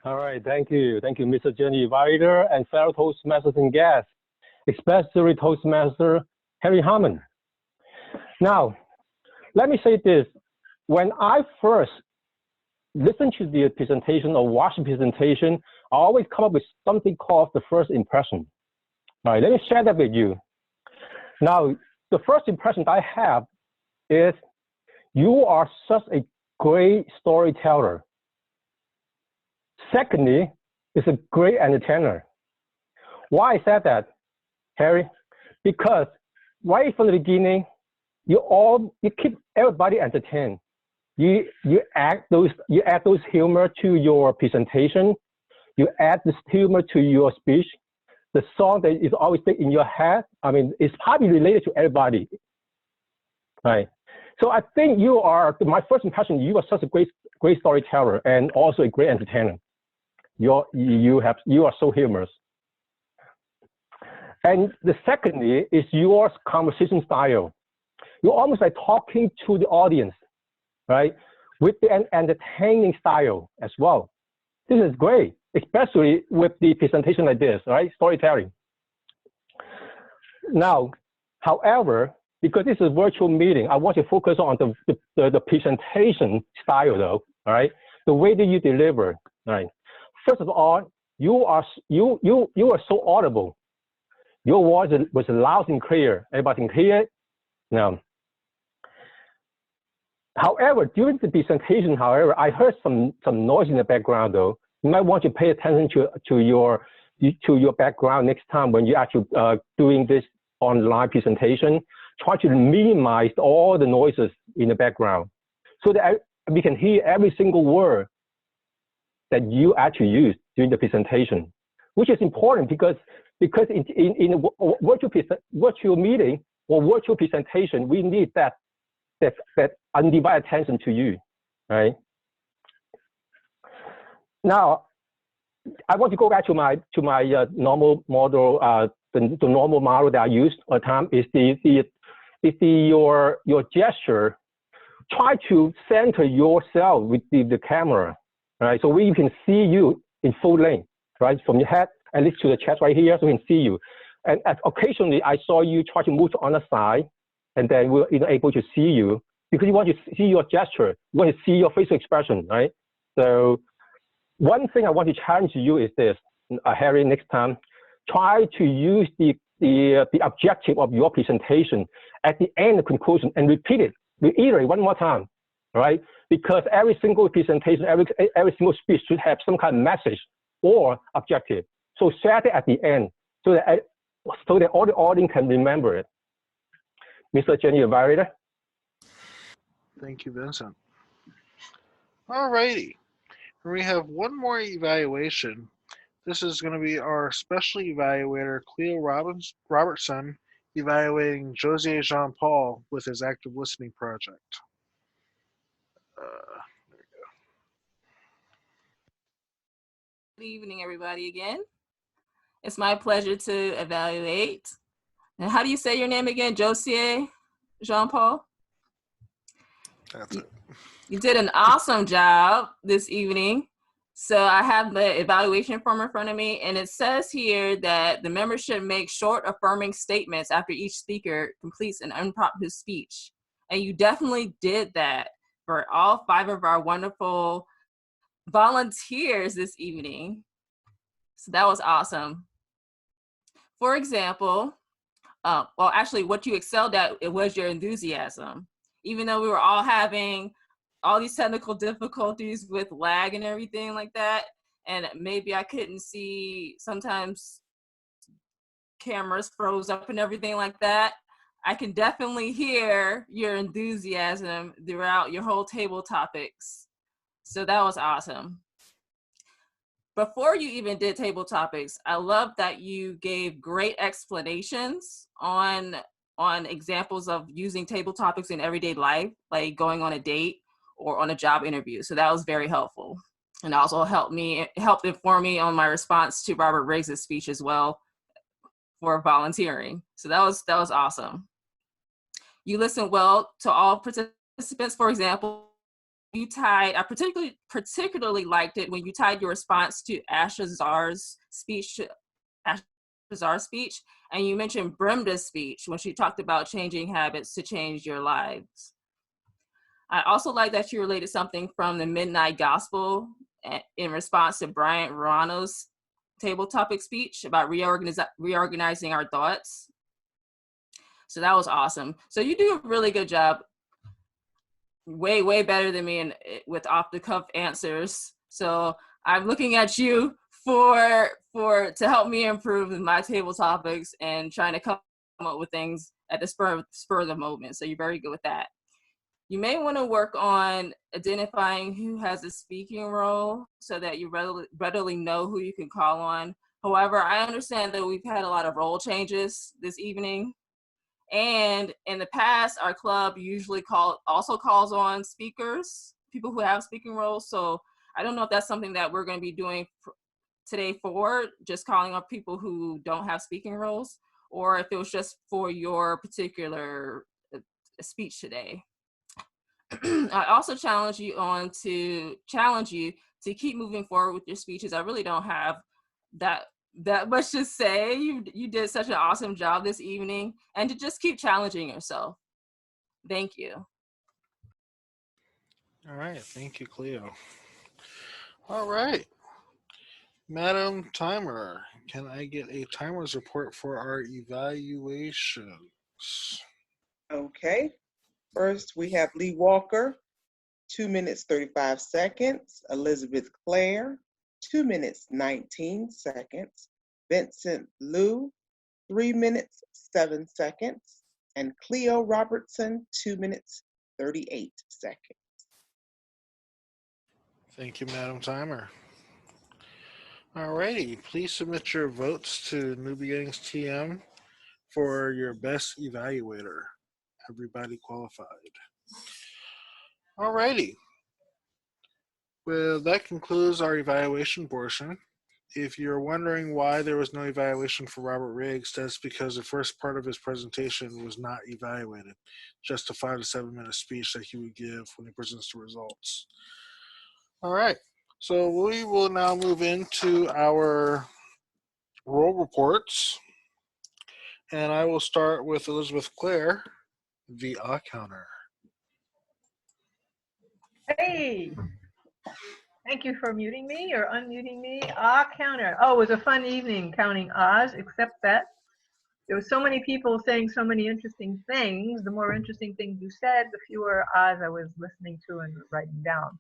All right, thank you. Thank you, Mr. General Evaluator and fellow Toastmasters and guests, especially Toastmaster Harry Harmon. Now, let me say this. When I first listened to the presentation or watched the presentation, I always come up with something called the first impression. All right, let me share that with you. Now, the first impression I have is you are such a great storyteller. Secondly, is a great entertainer. Why I said that, Harry? Because right from the beginning, you keep everybody entertained. You add those humor to your presentation. You add this humor to your speech. The song that is always in your head, I mean, it's probably related to everybody, right? So I think you are, my first impression, you are such a great storyteller and also a great entertainer. You are so humorous. And the secondly is your conversation style. You're almost like talking to the audience, right? With the entertaining style as well. This is great, especially with the presentation like this, right? Storytelling. Now, however, because this is a virtual meeting, I want to focus on the presentation style though, all right? The way that you deliver, all right? First of all, you are so audible. Your voice was loud and clear. Everybody can hear it. Now, however, during the presentation, however, I heard some noise in the background though. You might want to pay attention to your background next time when you're actually doing this online presentation. Try to minimize all the noises in the background so that we can hear every single word that you actually use during the presentation, which is important because in a virtual meeting or virtual presentation, we need that undivided attention to you, right? Now, I want to go back to my normal model. The normal model that I use all the time is your gesture. Try to center yourself with the camera, right? So we can see you in full length, right? From your head at least to the chest right here, so we can see you. And occasionally I saw you try to move on the side, and then we're able to see you because you want to see your gesture, you want to see your facial expression, right? So one thing I want to challenge you is this, Harry, next time, try to use the objective of your presentation at the end of conclusion and repeat it, reiterate one more time, right? Because every single presentation, every single speech should have some kind of message or objective. So set it at the end so that all the audience can remember it. Mr. Jenny, evaluator. Thank you, Vincent. All righty. We have one more evaluation. This is going to be our special evaluator, Cleo Robertson, evaluating Jose Jean-Paul with his active listening project. Good evening, everybody, again. It's my pleasure to evaluate. And how do you say your name again? Josier Jean-Paul? That's it. You did an awesome job this evening. So I have the evaluation form in front of me, and it says here that the members should make short affirming statements after each speaker completes an impromptu speech. And you definitely did that for all 5 of our wonderful volunteers this evening. So that was awesome. For example, well, actually what you excelled at, it was your enthusiasm. Even though we were all having all these technical difficulties with lag and everything like that, and maybe I couldn't see, sometimes cameras froze up and everything like that, I can definitely hear your enthusiasm throughout your whole table topics. So that was awesome. Before you even did table topics, I love that you gave great explanations on examples of using table topics in everyday life, like going on a date or on a job interview. So that was very helpful. And also helped inform me on my response to Robert Riggs' speech as well for volunteering. So that was awesome. You listened well to all participants. For example, you tied, I particularly liked it when you tied your response to Asha Zar's speech, and you mentioned Brenda's speech when she talked about changing habits to change your lives. I also like that you related something from the Midnight Gospel in response to Brian Verano's table topic speech about reorganizing our thoughts. So that was awesome. So you do a really good job. Way better than me with off-the-cuff answers. So I'm looking at you to help me improve my table topics and trying to come up with things at the spur of the moment. So you're very good with that. You may want to work on identifying who has a speaking role so that you readily know who you can call on. However, I understand that we've had a lot of role changes this evening. And in the past, our club usually also calls on speakers, people who have speaking roles. So I don't know if that's something that we're going to be doing today forward, just calling on people who don't have speaking roles, or if it was just for your particular speech today. I also challenge you to keep moving forward with your speeches. I really don't have that that much to say. You did such an awesome job this evening, and to just keep challenging yourself. Thank you. All right, thank you, Cleo. All right, Madam Timer, can I get a timer's report for our evaluations? Okay. First, we have Lee Walker, 2 minutes, 35 seconds. Elizabeth Clare, 2 minutes, 19 seconds. Vincent Liu, 3 minutes, 7 seconds. And Cleo Robertson, 2 minutes, 38 seconds. Thank you, Madam Timer. Alrighty, please submit your votes to New Beginnings TM for your best evaluator. Everybody qualified. Alrighty. Well, that concludes our evaluation portion. If you're wondering why there was no evaluation for Robert Riggs, that's because the first part of his presentation was not evaluated, just a 5 to 7 minute speech that he would give when he presents the results. All right, so we will now move into our role reports. And I will start with Elizabeth Clare, the counter. Hey, thank you for muting me or unmuting me. Counter. Oh, it was a fun evening counting Oz, except that there were so many people saying so many interesting things. The more interesting things you said, the fewer Oz I was listening to and writing down.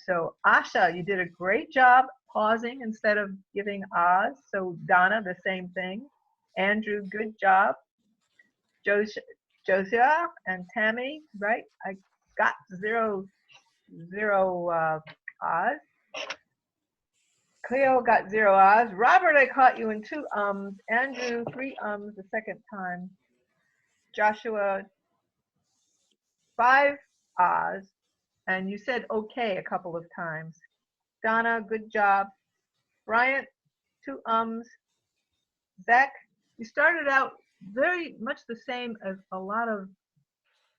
So Asha, you did a great job pausing instead of giving Oz. So Donna, the same thing. Andrew, good job. Josia and Tammy, right? I got zero Oz. Cleo got 0 Oz. Robert, I caught you in 2 ums. Andrew, 3 ums the second time. Joshua, 5 Oz. And you said okay a couple of times. Donna, good job. Bryant, 2 ums. Zach, you started out very much the same as a lot of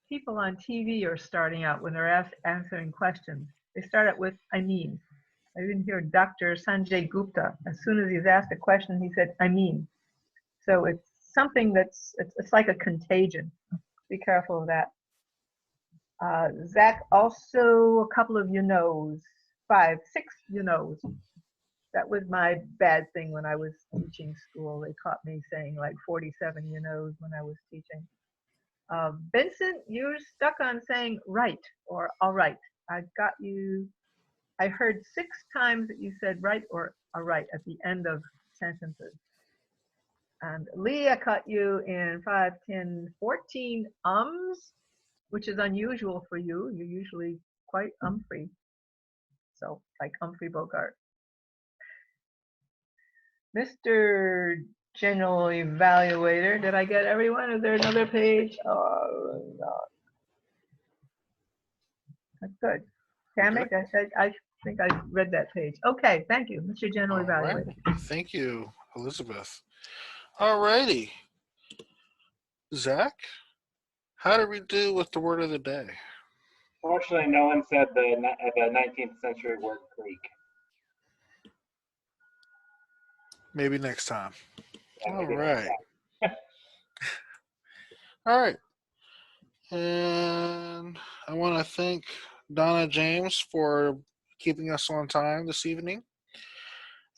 people on TV are starting out when they're answering questions. They start out with, I mean. I didn't hear Dr. Sanjay Gupta. As soon as he's asked a question, he said, I mean. So it's something that's, it's like a contagion. Be careful of that. Zach, also a couple of you knows, 5, 6 you knows. That was my bad thing when I was teaching school. They caught me saying like 47 you knows when I was teaching. Vincent, you're stuck on saying right or all right. I got you. I heard 6 times that you said right or all right at the end of sentences. And Lee, I caught you in 5, 10, 14 ums, which is unusual for you. You're usually quite free. So like Humphrey Bogart. Mr. General Evaluator, did I get everyone? Is there another page? Oh, no. That's good. Tammy, I think I read that page. Okay, thank you, Mr. General Evaluator. Right. Thank you, Elizabeth. All righty. Zach, how did we do with the word of the day? Fortunately, no one said the 19th century word Greek. Maybe next time. Yeah, All maybe right. All right. And I want to thank Donna James for keeping us on time this evening.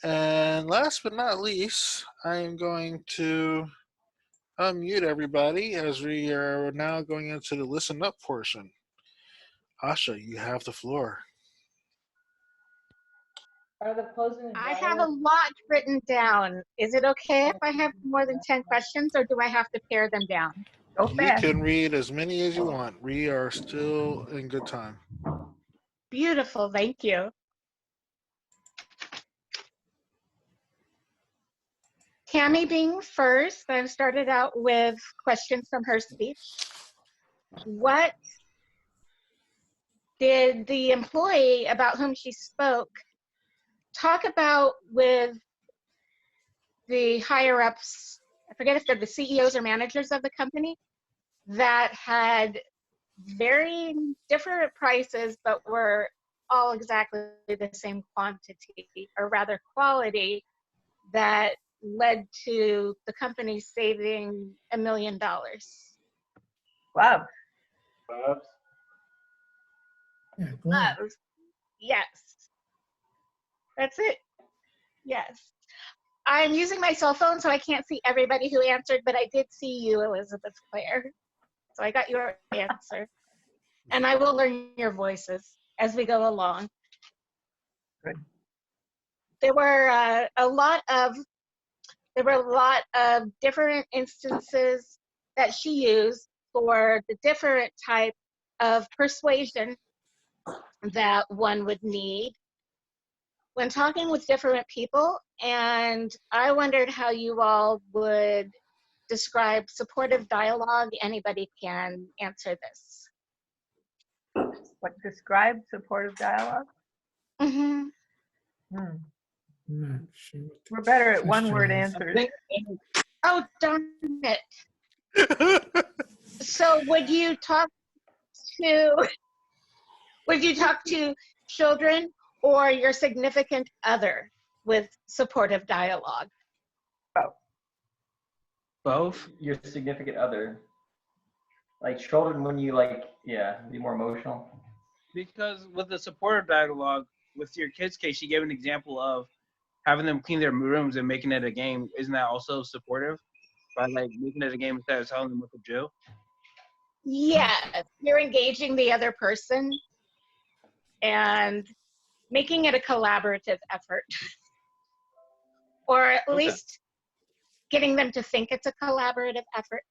And last but not least, I am going to unmute everybody as we are now going into the listen up portion. Asha, you have the floor. Are the closing I have a lot written down. Is it okay if I have more than 10 questions, or do I have to pare them down? Go You fast. can read as many as you want. We are still in good time. Beautiful, thank you. Tammy being first, I've started out with questions from her speech. What did the employee about whom she spoke talk about with the higher ups? I forget if they're the CEOs or managers of the company that had very different prices, but were all exactly the same quantity, or rather quality, that led to the company saving $1 million. Wow. Bubs. Yeah, glad. Love. Yes. That's it. Yes. I'm using my cell phone, so I can't see everybody who answered, but I did see you, Elizabeth Clare. So I got your answer. And I will learn your voices as we go along. Good. There were a lot of different instances that she used for the different type of persuasion that one would need when talking with different people. And I wondered how you all would describe supportive dialogue. Anybody can answer this. What describe supportive dialogue? Mm-hmm. Hmm. I'm not sure what the We're better at question one-word is. answers. Oh, darn it. So would you talk to children or your significant other with supportive dialogue? Both. Your significant other. Like children, when you be more emotional. Because with the supportive dialogue, with your kids' case, you gave an example of having them clean their rooms and making it a game. Isn't that also supportive? By like making it a game instead of telling them what to do? Yes, you're engaging the other person and making it a collaborative effort. Or at least getting them to think it's a collaborative effort.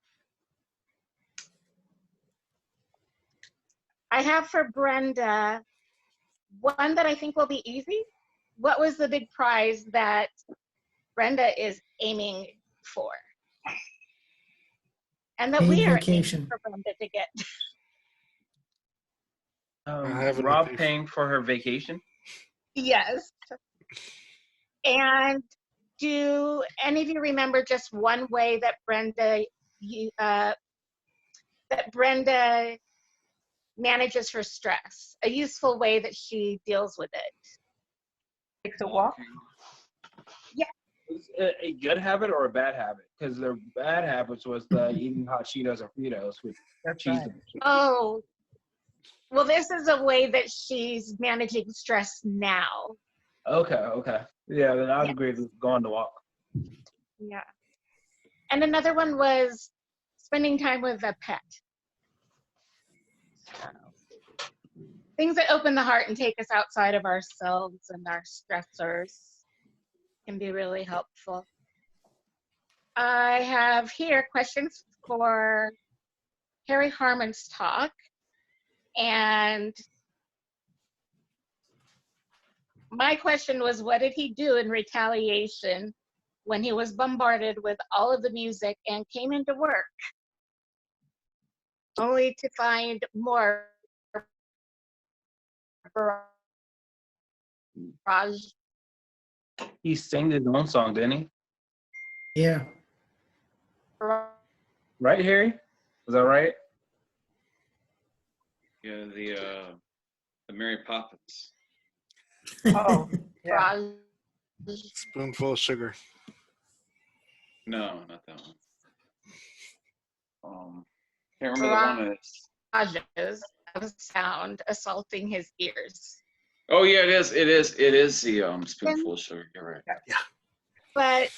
I have for Brenda one that I think will be easy. What was the big prize that Brenda is aiming for? And that Paid we are aiming vacation. for Brenda to get. Rob paying for her vacation? Yes. And do any of you remember just one way that Brenda manages her stress? A useful way that she deals with it. Takes a walk. Yeah. Is it a good habit or a bad habit? Because their bad habits was the eating hot Cheetos or Fritos with cheese. Right. Oh, well, this is a way that she's managing stress now. Okay. Yeah, then I would agree with going to walk. Yeah. And another one was spending time with a pet. So, things that open the heart and take us outside of ourselves and our stressors can be really helpful. I have here questions for Harry Harmon's talk. And my question was, what did he do in retaliation when he was bombarded with all of the music and came into work only to find more barrage? He sang his own song, didn't he? Yeah. Right, Harry? Was that right? Yeah, the Mary Poppins. Oh, yeah. Spoonful of sugar. No, not that one. Can't remember the one is. Barrages of sound assaulting his ears. Oh yeah, it is the spoonful of sugar. You're right. Yeah. But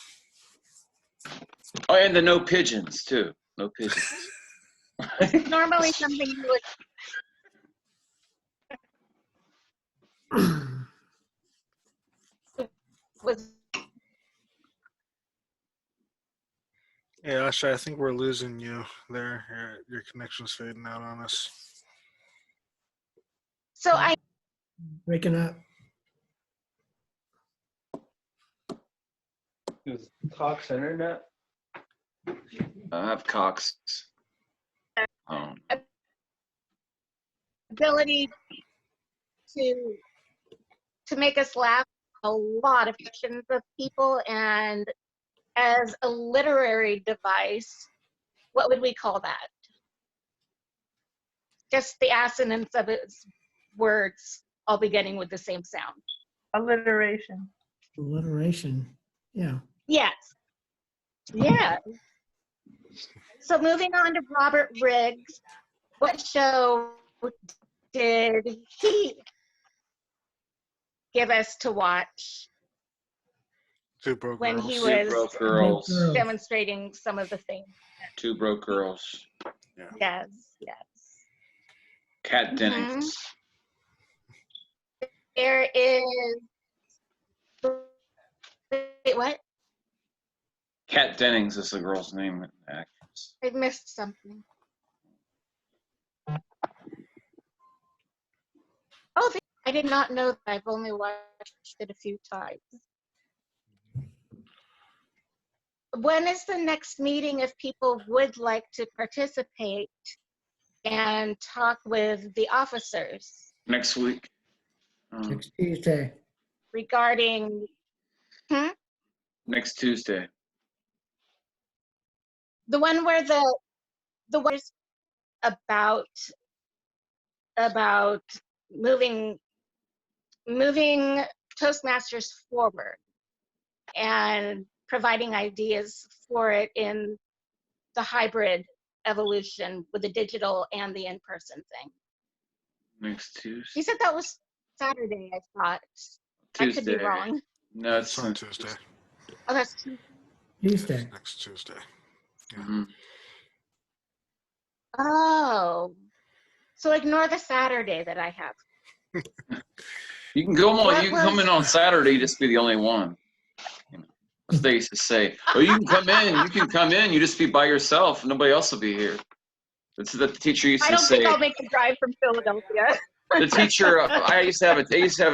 oh, and the no pigeons too. No pigeons. normally something you would. Was Yeah, Asha, I think we're losing you there. Your connection's fading out on us. so I Breaking up. Is Cox internet? I have Cox. ability to make us laugh a lot of questions of people, and as a literary device, what would we call that? Just the assonance of its words all beginning with the same sound. Alliteration. Alliteration. Yeah. Yes. Yeah. So moving on to Robert Riggs, what show did he give us to watch Two Broke when Girls. he Two was Broke Girls. demonstrating some of the things? Two Broke Girls. Yes, yes. Kat Mhm. Dennings. There is, wait, what? Kat Dennings is the girl's name. Actress. I missed something. Oh, I did not know that. I've only watched it a few times. When is the next meeting if people would like to participate and talk with the officers Next week. Next Tuesday. regarding, Next Tuesday. the one where the one is about moving Toastmasters forward and providing ideas for it in the hybrid evolution with the digital and the in-person thing. Next Tuesday. You said that was Saturday, I thought. I could be Tuesday. wrong. No, It's on Tuesday. Oh, that's Tuesday. Tuesday. Next Tuesday. Mm-hmm. Oh, so ignore the Saturday that I have. You can go on. What You can come was- in on Saturday. Just be the only one. You know, that's what they used to say. Oh, you can come in. You can come in. You just be by yourself. Nobody else will be here. That's what the teacher used I to don't say. think I'll make the drive from Philadelphia. The teacher. I used to have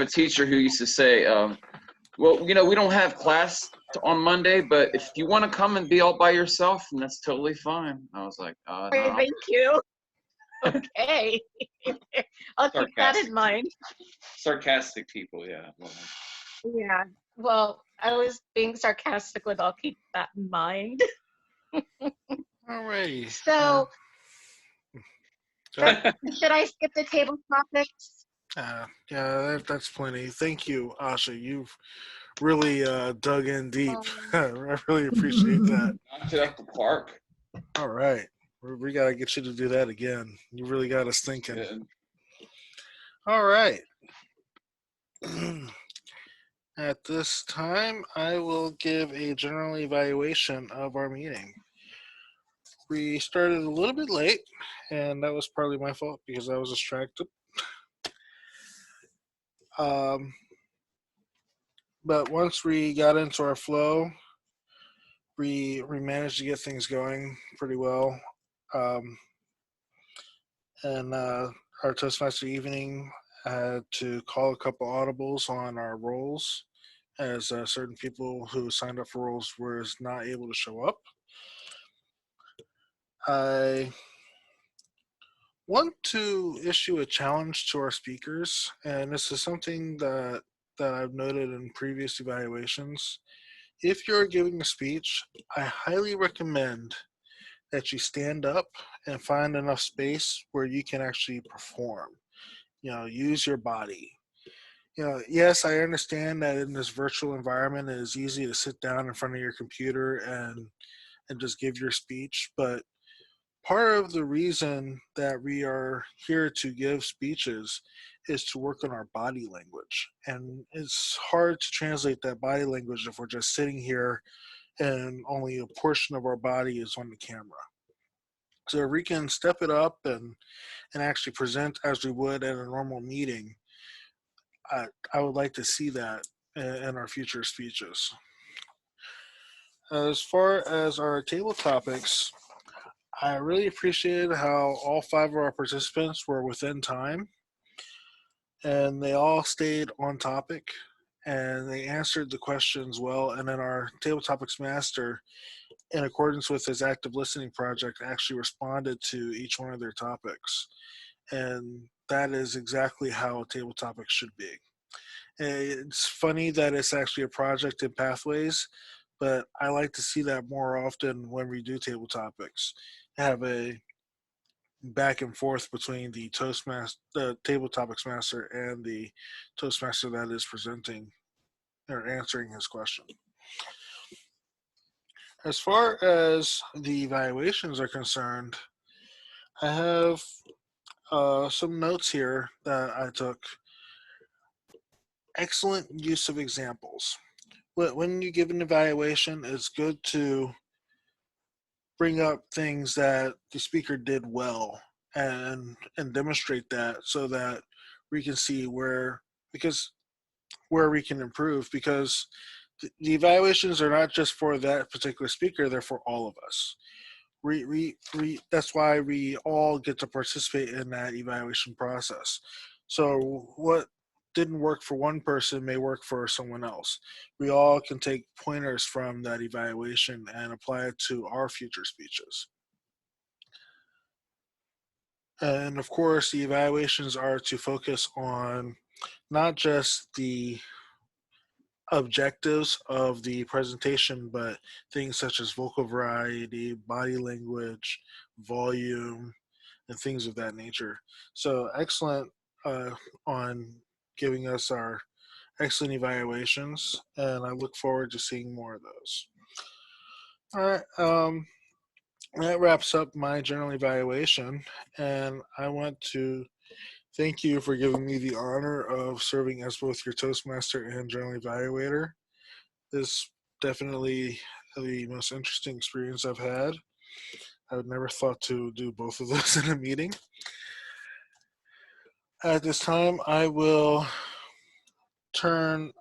a teacher who used to say, "Well, you know, we don't have class on Monday, but if you want to come and be all by yourself, then that's totally fine." I was like, no. Thank you. Okay. I'll keep that in mind. Sarcastic people, yeah. Yeah. Well, I was being sarcastic with I'll keep that in mind. Alrighty. So, should I skip the table topics? Yeah, that's plenty. Thank you, Asha. You've really dug in deep. I really appreciate that. Knocked it out the park. All right. We got to get you to do that again. You really got us thinking. Yeah. All right. At this time, I will give a general evaluation of our meeting. We started a little bit late, and that was partly my fault because I was distracted. But once we got into our flow, we managed to get things going pretty well. And our Toastmaster evening had to call a couple audibles on our roles, as certain people who signed up for roles were not able to show up. I want to issue a challenge to our speakers, and this is something that I've noted in previous evaluations. If you're giving a speech, I highly recommend that you stand up and find enough space where you can actually perform. You know, use your body. You know, yes, I understand that in this virtual environment it is easy to sit down in front of your computer and just give your speech, but part of the reason that we are here to give speeches is to work on our body language. And it's hard to translate that body language if we're just sitting here and only a portion of our body is on the camera. So if we can step it up and actually present as we would at a normal meeting, I would like to see that in our future speeches. As far as our table topics, I really appreciated how all 5 of our participants were within time, and they all stayed on topic, and they answered the questions well. And then our table topics master, in accordance with his active listening project, actually responded to each one of their topics. And that is exactly how a table topic should be. It's funny that it's actually a project in Pathways, but I like to see that more often when we do table topics. Have a back and forth between the table topics master and the Toastmaster that is presenting or answering his question. As far as the evaluations are concerned, I have some notes here that I took. Excellent use of examples. When you give an evaluation, it's good to bring up things that the speaker did well and demonstrate that so that we can see where we can improve, because the evaluations are not just for that particular speaker, they're for all of us. That's why we all get to participate in that evaluation process. So what didn't work for one person may work for someone else. We all can take pointers from that evaluation and apply it to our future speeches. And of course, the evaluations are to focus on not just the objectives of the presentation, but things such as vocal variety, body language, volume, and things of that nature. So excellent on giving us our excellent evaluations, and I look forward to seeing more of those. All right, that wraps up my general evaluation, and I want to thank you for giving me the honor of serving as both your Toastmaster and General Evaluator. This definitely the most interesting experience I've had. I would never thought to do both of those in a meeting. At this time, I will turn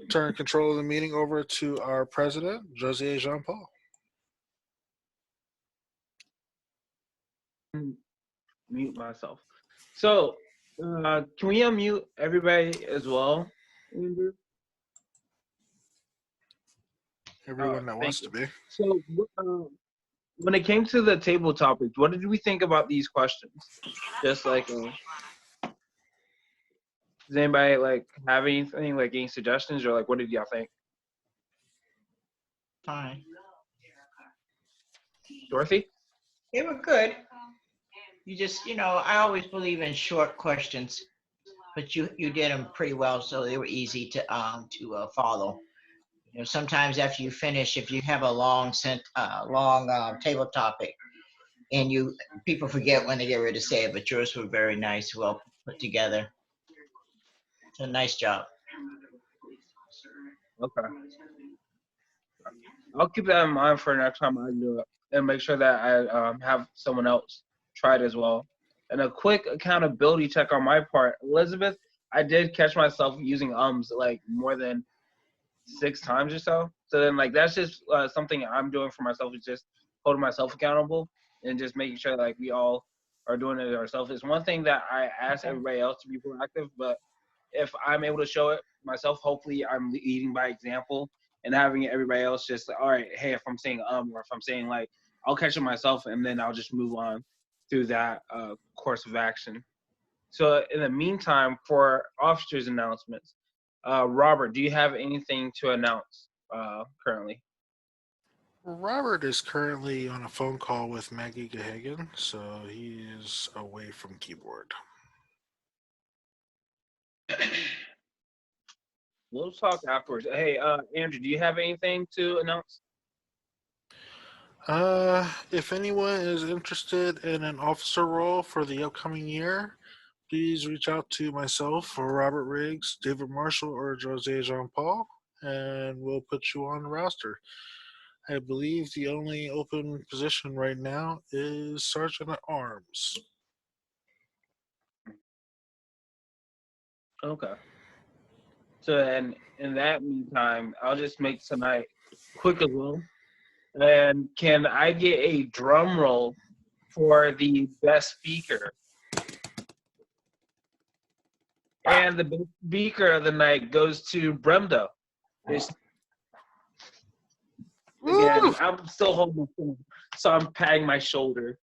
control of the meeting over to our president, Jose Jean Paul. Mute myself. So, can we unmute everybody as well, Andrew? Everyone that wants to be. So, when it came to the table topics, what did we think about these questions? Just like, does anybody like have anything, like any suggestions, or like what did y'all think? Fine. Dorothy? They were good. You just, I always believe in short questions, but you did them pretty well, so they were easy to follow. Sometimes after you finish, if you have a long table topic, and people forget when they get ready to say it, but yours were very nice, well put together. So nice job. Okay. I'll keep that in mind for next time I do it, and make sure that I have someone else try it as well. And a quick accountability check on my part. Elizabeth, I did catch myself using ums like more than 6 times or so. So then like that's just something I'm doing for myself, is just holding myself accountable and just making sure like we all are doing it ourselves. It's one thing that I ask everybody else to be proactive, but if I'm able to show it myself, hopefully I'm leading by example and having everybody else just like, all right, hey, if I'm saying or if I'm saying like, I'll catch it myself and then I'll just move on through that course of action. So in the meantime, for officers' announcements, Robert, do you have anything to announce currently? Robert is currently on a phone call with Maggie Gahagan, so he is away from keyboard. We'll talk afterwards. Hey, Andrew, do you have anything to announce? If anyone is interested in an officer role for the upcoming year, please reach out to myself or Robert Riggs, David Marshall, or Jose Jean Paul, and we'll put you on the roster. I believe the only open position right now is Sergeant at Arms. Okay. So in that meantime, I'll just make tonight quick as well. And can I get a drum roll for the best speaker? And the best speaker of the night goes to Bremdo. Again, I'm still holding my phone, so I'm patting my shoulder.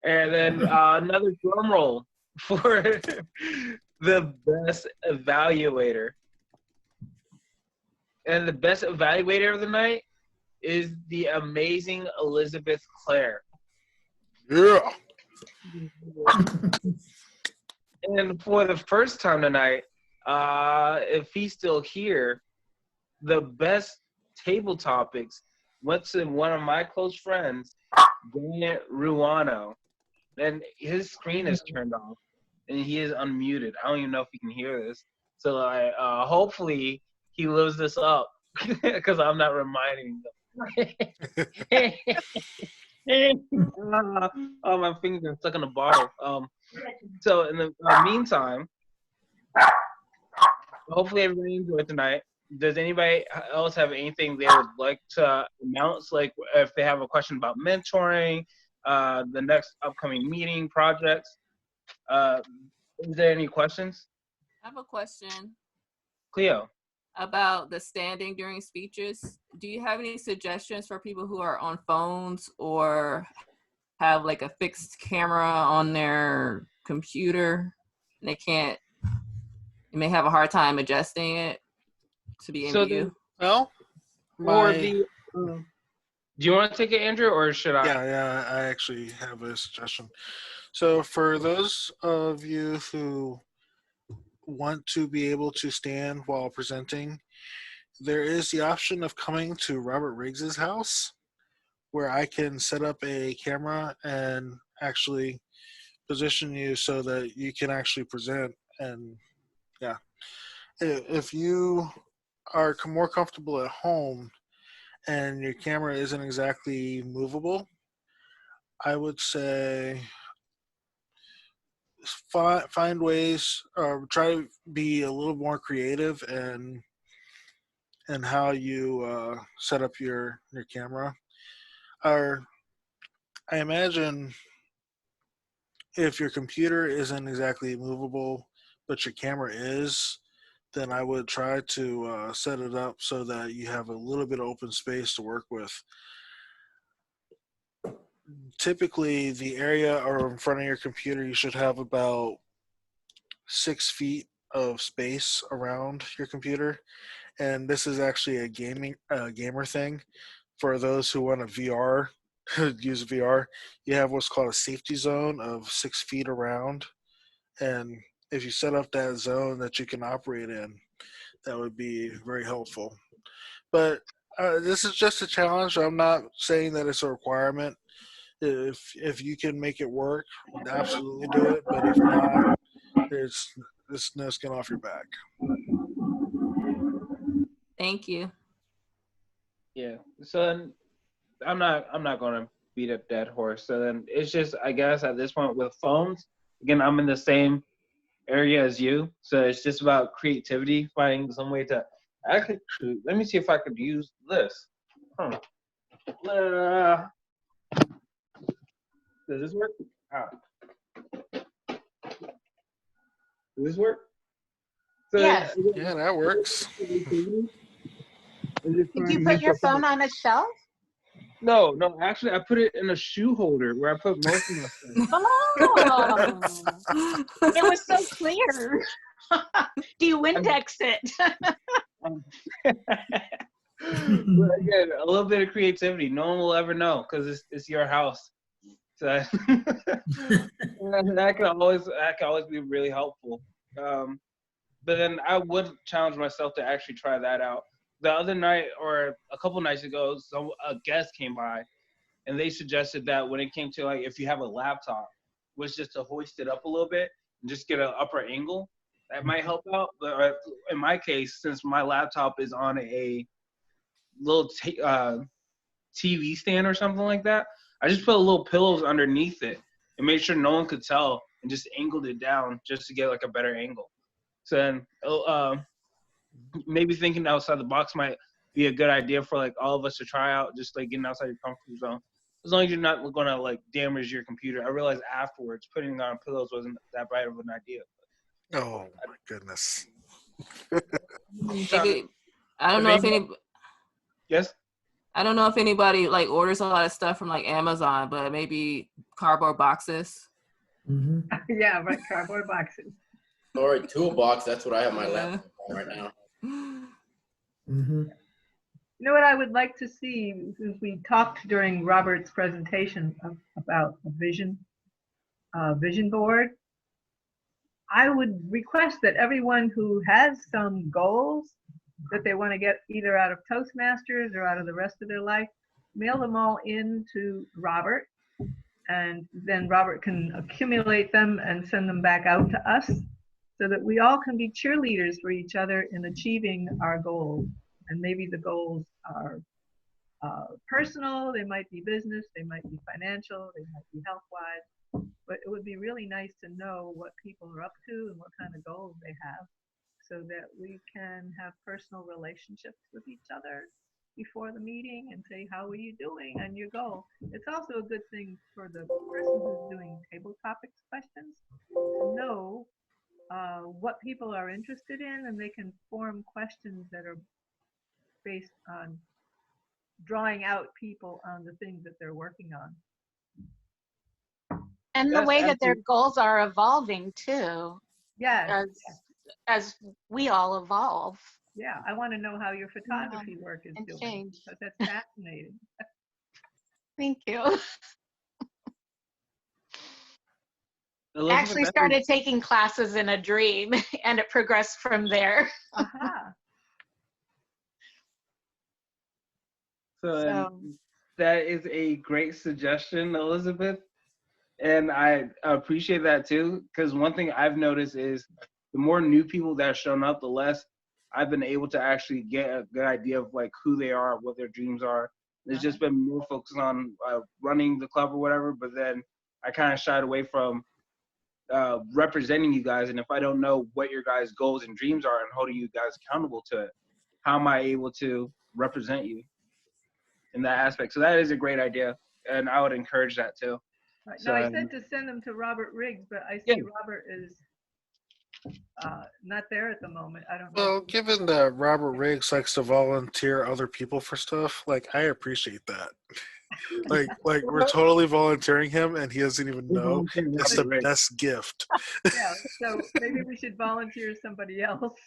And then another drum roll for the best evaluator. And the best evaluator of the night is the amazing Elizabeth Clare. Yeah. And for the first time tonight, if he's still here, the best table topics went to one of my close friends, Dan Ruano, and his screen is turned off and he is unmuted. I don't even know if he can hear this. So hopefully he lives this up because I'm not reminding them. Oh, my fingers are stuck in a bottle. So in the meantime, hopefully everybody enjoyed tonight. Does anybody else have anything they would like to announce? Like if they have a question about mentoring, the next upcoming meeting projects. Is there any questions? I have a question Cleo. about the standing during speeches. Do you have any suggestions for people who are on phones or have like a fixed camera on their computer? And they may have a hard time adjusting it to be in view. Well, or the do you want to take it, Andrew, or should I? Yeah, I actually have a suggestion. So for those of you who want to be able to stand while presenting, there is the option of coming to Robert Riggs's house, where I can set up a camera and actually position you so that you can actually present. And yeah, if you are more comfortable at home and your camera isn't exactly movable, I would say find ways, or try to be a little more creative and how you set up your camera. Or I imagine if your computer isn't exactly movable, but your camera is, then I would try to set it up so that you have a little bit of open space to work with. Typically, the area or in front of your computer, you should have about 6 feet of space around your computer. And this is actually a gamer thing. For those who want to VR, use VR, you have what's called a safety zone of 6 feet around. And if you set up that zone that you can operate in, that would be very helpful. But this is just a challenge. I'm not saying that it's a requirement. If you can make it work, absolutely do it. But if not, it's no skin off your back. Thank you. Yeah. So then I'm not gonna beat a dead horse. So then it's just, I guess at this point with phones, again, I'm in the same area as you. So it's just about creativity, finding some way to actually. Let me see if I could use this. Does this work? Does this work? So Yes. Yeah, that works. Did you put your phone on a shelf? No, actually I put it in a shoe holder where I put most of my stuff. Oh, it was so clear. Do you Windex it? But again, a little bit of creativity. No one will ever know because it's your house. So that can always be really helpful. But then I would challenge myself to actually try that out. The other night, or a couple nights ago, a guest came by, and they suggested that when it came to like if you have a laptop, was just to hoist it up a little bit and just get an upper angle. That might help out. But in my case, since my laptop is on a little TV stand or something like that, I just put little pillows underneath it and made sure no one could tell, and just angled it down just to get like a better angle. So then maybe thinking outside the box might be a good idea for like all of us to try out, just like getting outside your comfort zone. As long as you're not going to like damage your computer. I realized afterwards putting it on pillows wasn't that bright of an idea. Oh my goodness. Maybe, I don't know if any. Yes. I don't know if anybody like orders a lot of stuff from like Amazon, but maybe cardboard boxes. Mm-hmm. Yeah, right. Cardboard boxes. Or a toolbox. That's what I have my laptop on right now. Mm-hmm. You know what I would like to see, since we talked during Robert's presentation about a vision board, I would request that everyone who has some goals that they want to get either out of Toastmasters or out of the rest of their life, mail them all in to Robert, and then Robert can accumulate them and send them back out to us so that we all can be cheerleaders for each other in achieving our goals. And maybe the goals are personal, they might be business, they might be financial, they might be health-wise, but it would be really nice to know what people are up to and what kind of goals they have so that we can have personal relationships with each other before the meeting and say, how are you doing on your goal? It's also a good thing for the person who's doing table topics questions to know what people are interested in, and they can form questions that are based on drawing out people on the things that they're working on. And the Yes, way that their absolutely. goals are evolving too. Yes. As we all evolve. Yeah, I want to know how your photography work is doing, change. because that's fascinating. Thank you. Elizabeth, Actually that started taking classes in a dream and it progressed from there. Aha. So that is a great suggestion, Elizabeth. And I appreciate that too, because one thing I've noticed is the more new people that have shown up, the less I've been able to actually get a good idea of like who they are, what their dreams are. It's just been more focused on running the club or whatever, but then I kind of shied away from representing you guys. And if I don't know what your guys' goals and dreams are and holding you guys accountable to it, how am I able to represent you in that aspect? So that is a great idea, and I would encourage that too. Right. So, Now, I said to send them to Robert Riggs, but I see Robert is not there at the moment. I don't know. Well, given that Robert Riggs likes to volunteer other people for stuff, like I appreciate that. Like we're totally volunteering him, and he doesn't even know. It's the best gift. Yeah, so maybe we should volunteer somebody else.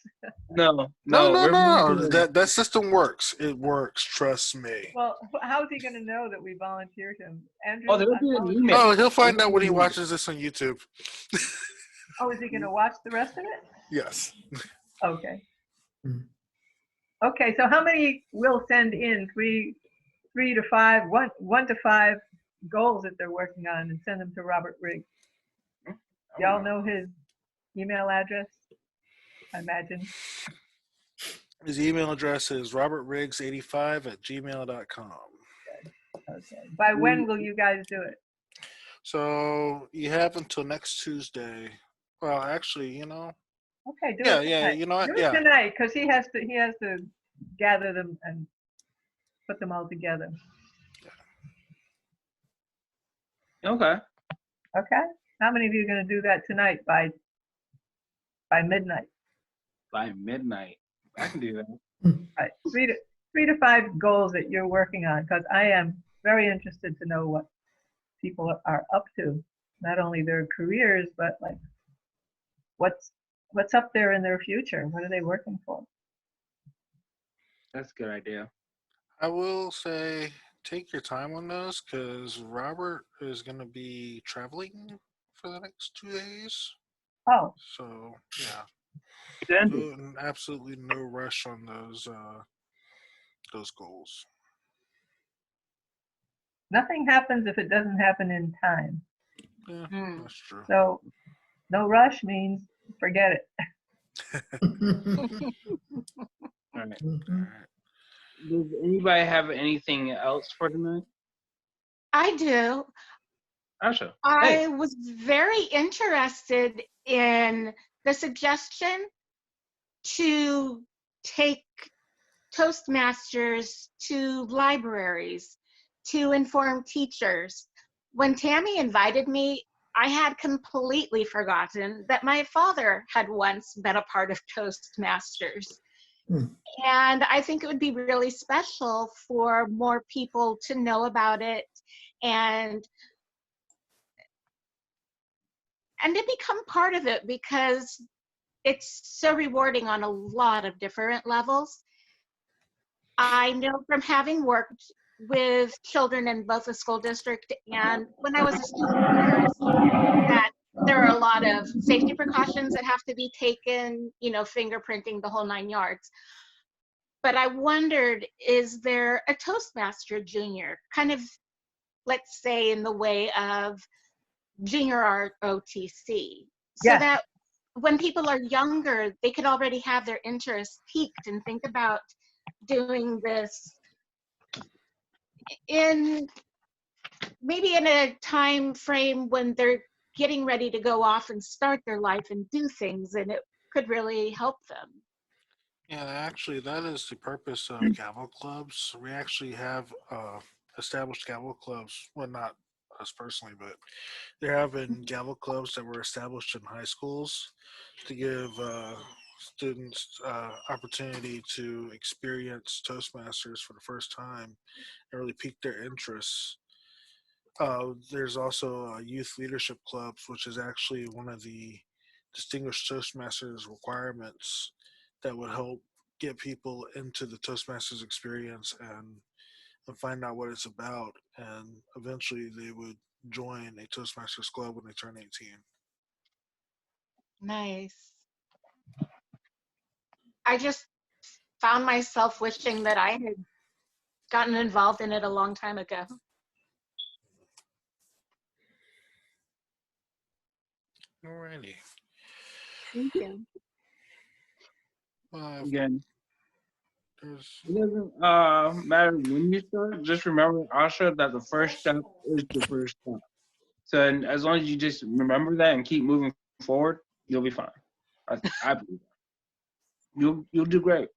No. That system works. It works. Trust me. Well, how is he going to know that we volunteered him? Andrew, Oh, there'll be an email. Oh, he'll find out when he watches this on YouTube. Oh, is he going to watch the rest of it? Yes. Okay. Okay, so how many will send in? Three to five, one to five goals that they're working on, and send them to Robert Riggs. Y'all know his email address, I imagine. His email address is robertriggs85@gmail.com. Okay. By when will you guys do it? So you have until next Tuesday. Well, actually, you know. Okay, do it Yeah, tonight. you know what? Do Yeah. it tonight, because he has to gather them and put them all together. Okay. Okay. How many of you are going to do that tonight by midnight? By midnight, I can do that. Right. Three to five goals that you're working on, because I am very interested to know what people are up to, not only their careers, but like what's up there in their future. What are they working for? That's a good idea. I will say take your time on those because Robert is going to be traveling for the next 2 days. Oh. So, yeah. Splendid. Absolutely no rush on those goals. Nothing happens if it doesn't happen in time. Yeah, that's true. So no rush means forget it. All right. Does anybody have anything else for tonight? I do. Asha. I was very interested in the suggestion to take Toastmasters to libraries to inform teachers. When Tammy invited me, I had completely forgotten that my father had once been a part of Toastmasters. And I think it would be really special for more people to know about it and to become part of it, because it's so rewarding on a lot of different levels. I know from having worked with children in both the school district and when I was a student nurse that there are a lot of safety precautions that have to be taken, you know, fingerprinting, the whole 9 yards. but I wondered, is there a Toastmaster Junior, kind of, let's say, in the way of Junior ROTC, so Yes. that when people are younger, they could already have their interest piqued and think about doing this in maybe in a time frame when they're getting ready to go off and start their life and do things, and it could really help them. Yeah, actually, that is the purpose of gavel clubs. We actually have established gavel clubs. Well, not us personally, but there have been gavel clubs that were established in high schools to give students opportunity to experience Toastmasters for the first time and really pique their interests. There's also youth leadership clubs, which is actually one of the distinguished Toastmasters requirements that would help get people into the Toastmasters experience and find out what it's about. And eventually they would join a Toastmasters club when they turn 18. Nice. I just found myself wishing that I had gotten involved in it a long time ago. Alrighty. Thank you. Again, it doesn't matter when you start. Just remember, Asha, that the first step is the first step. So, and as long as you just remember that and keep moving forward, you'll be fine. I believe that. You'll do great.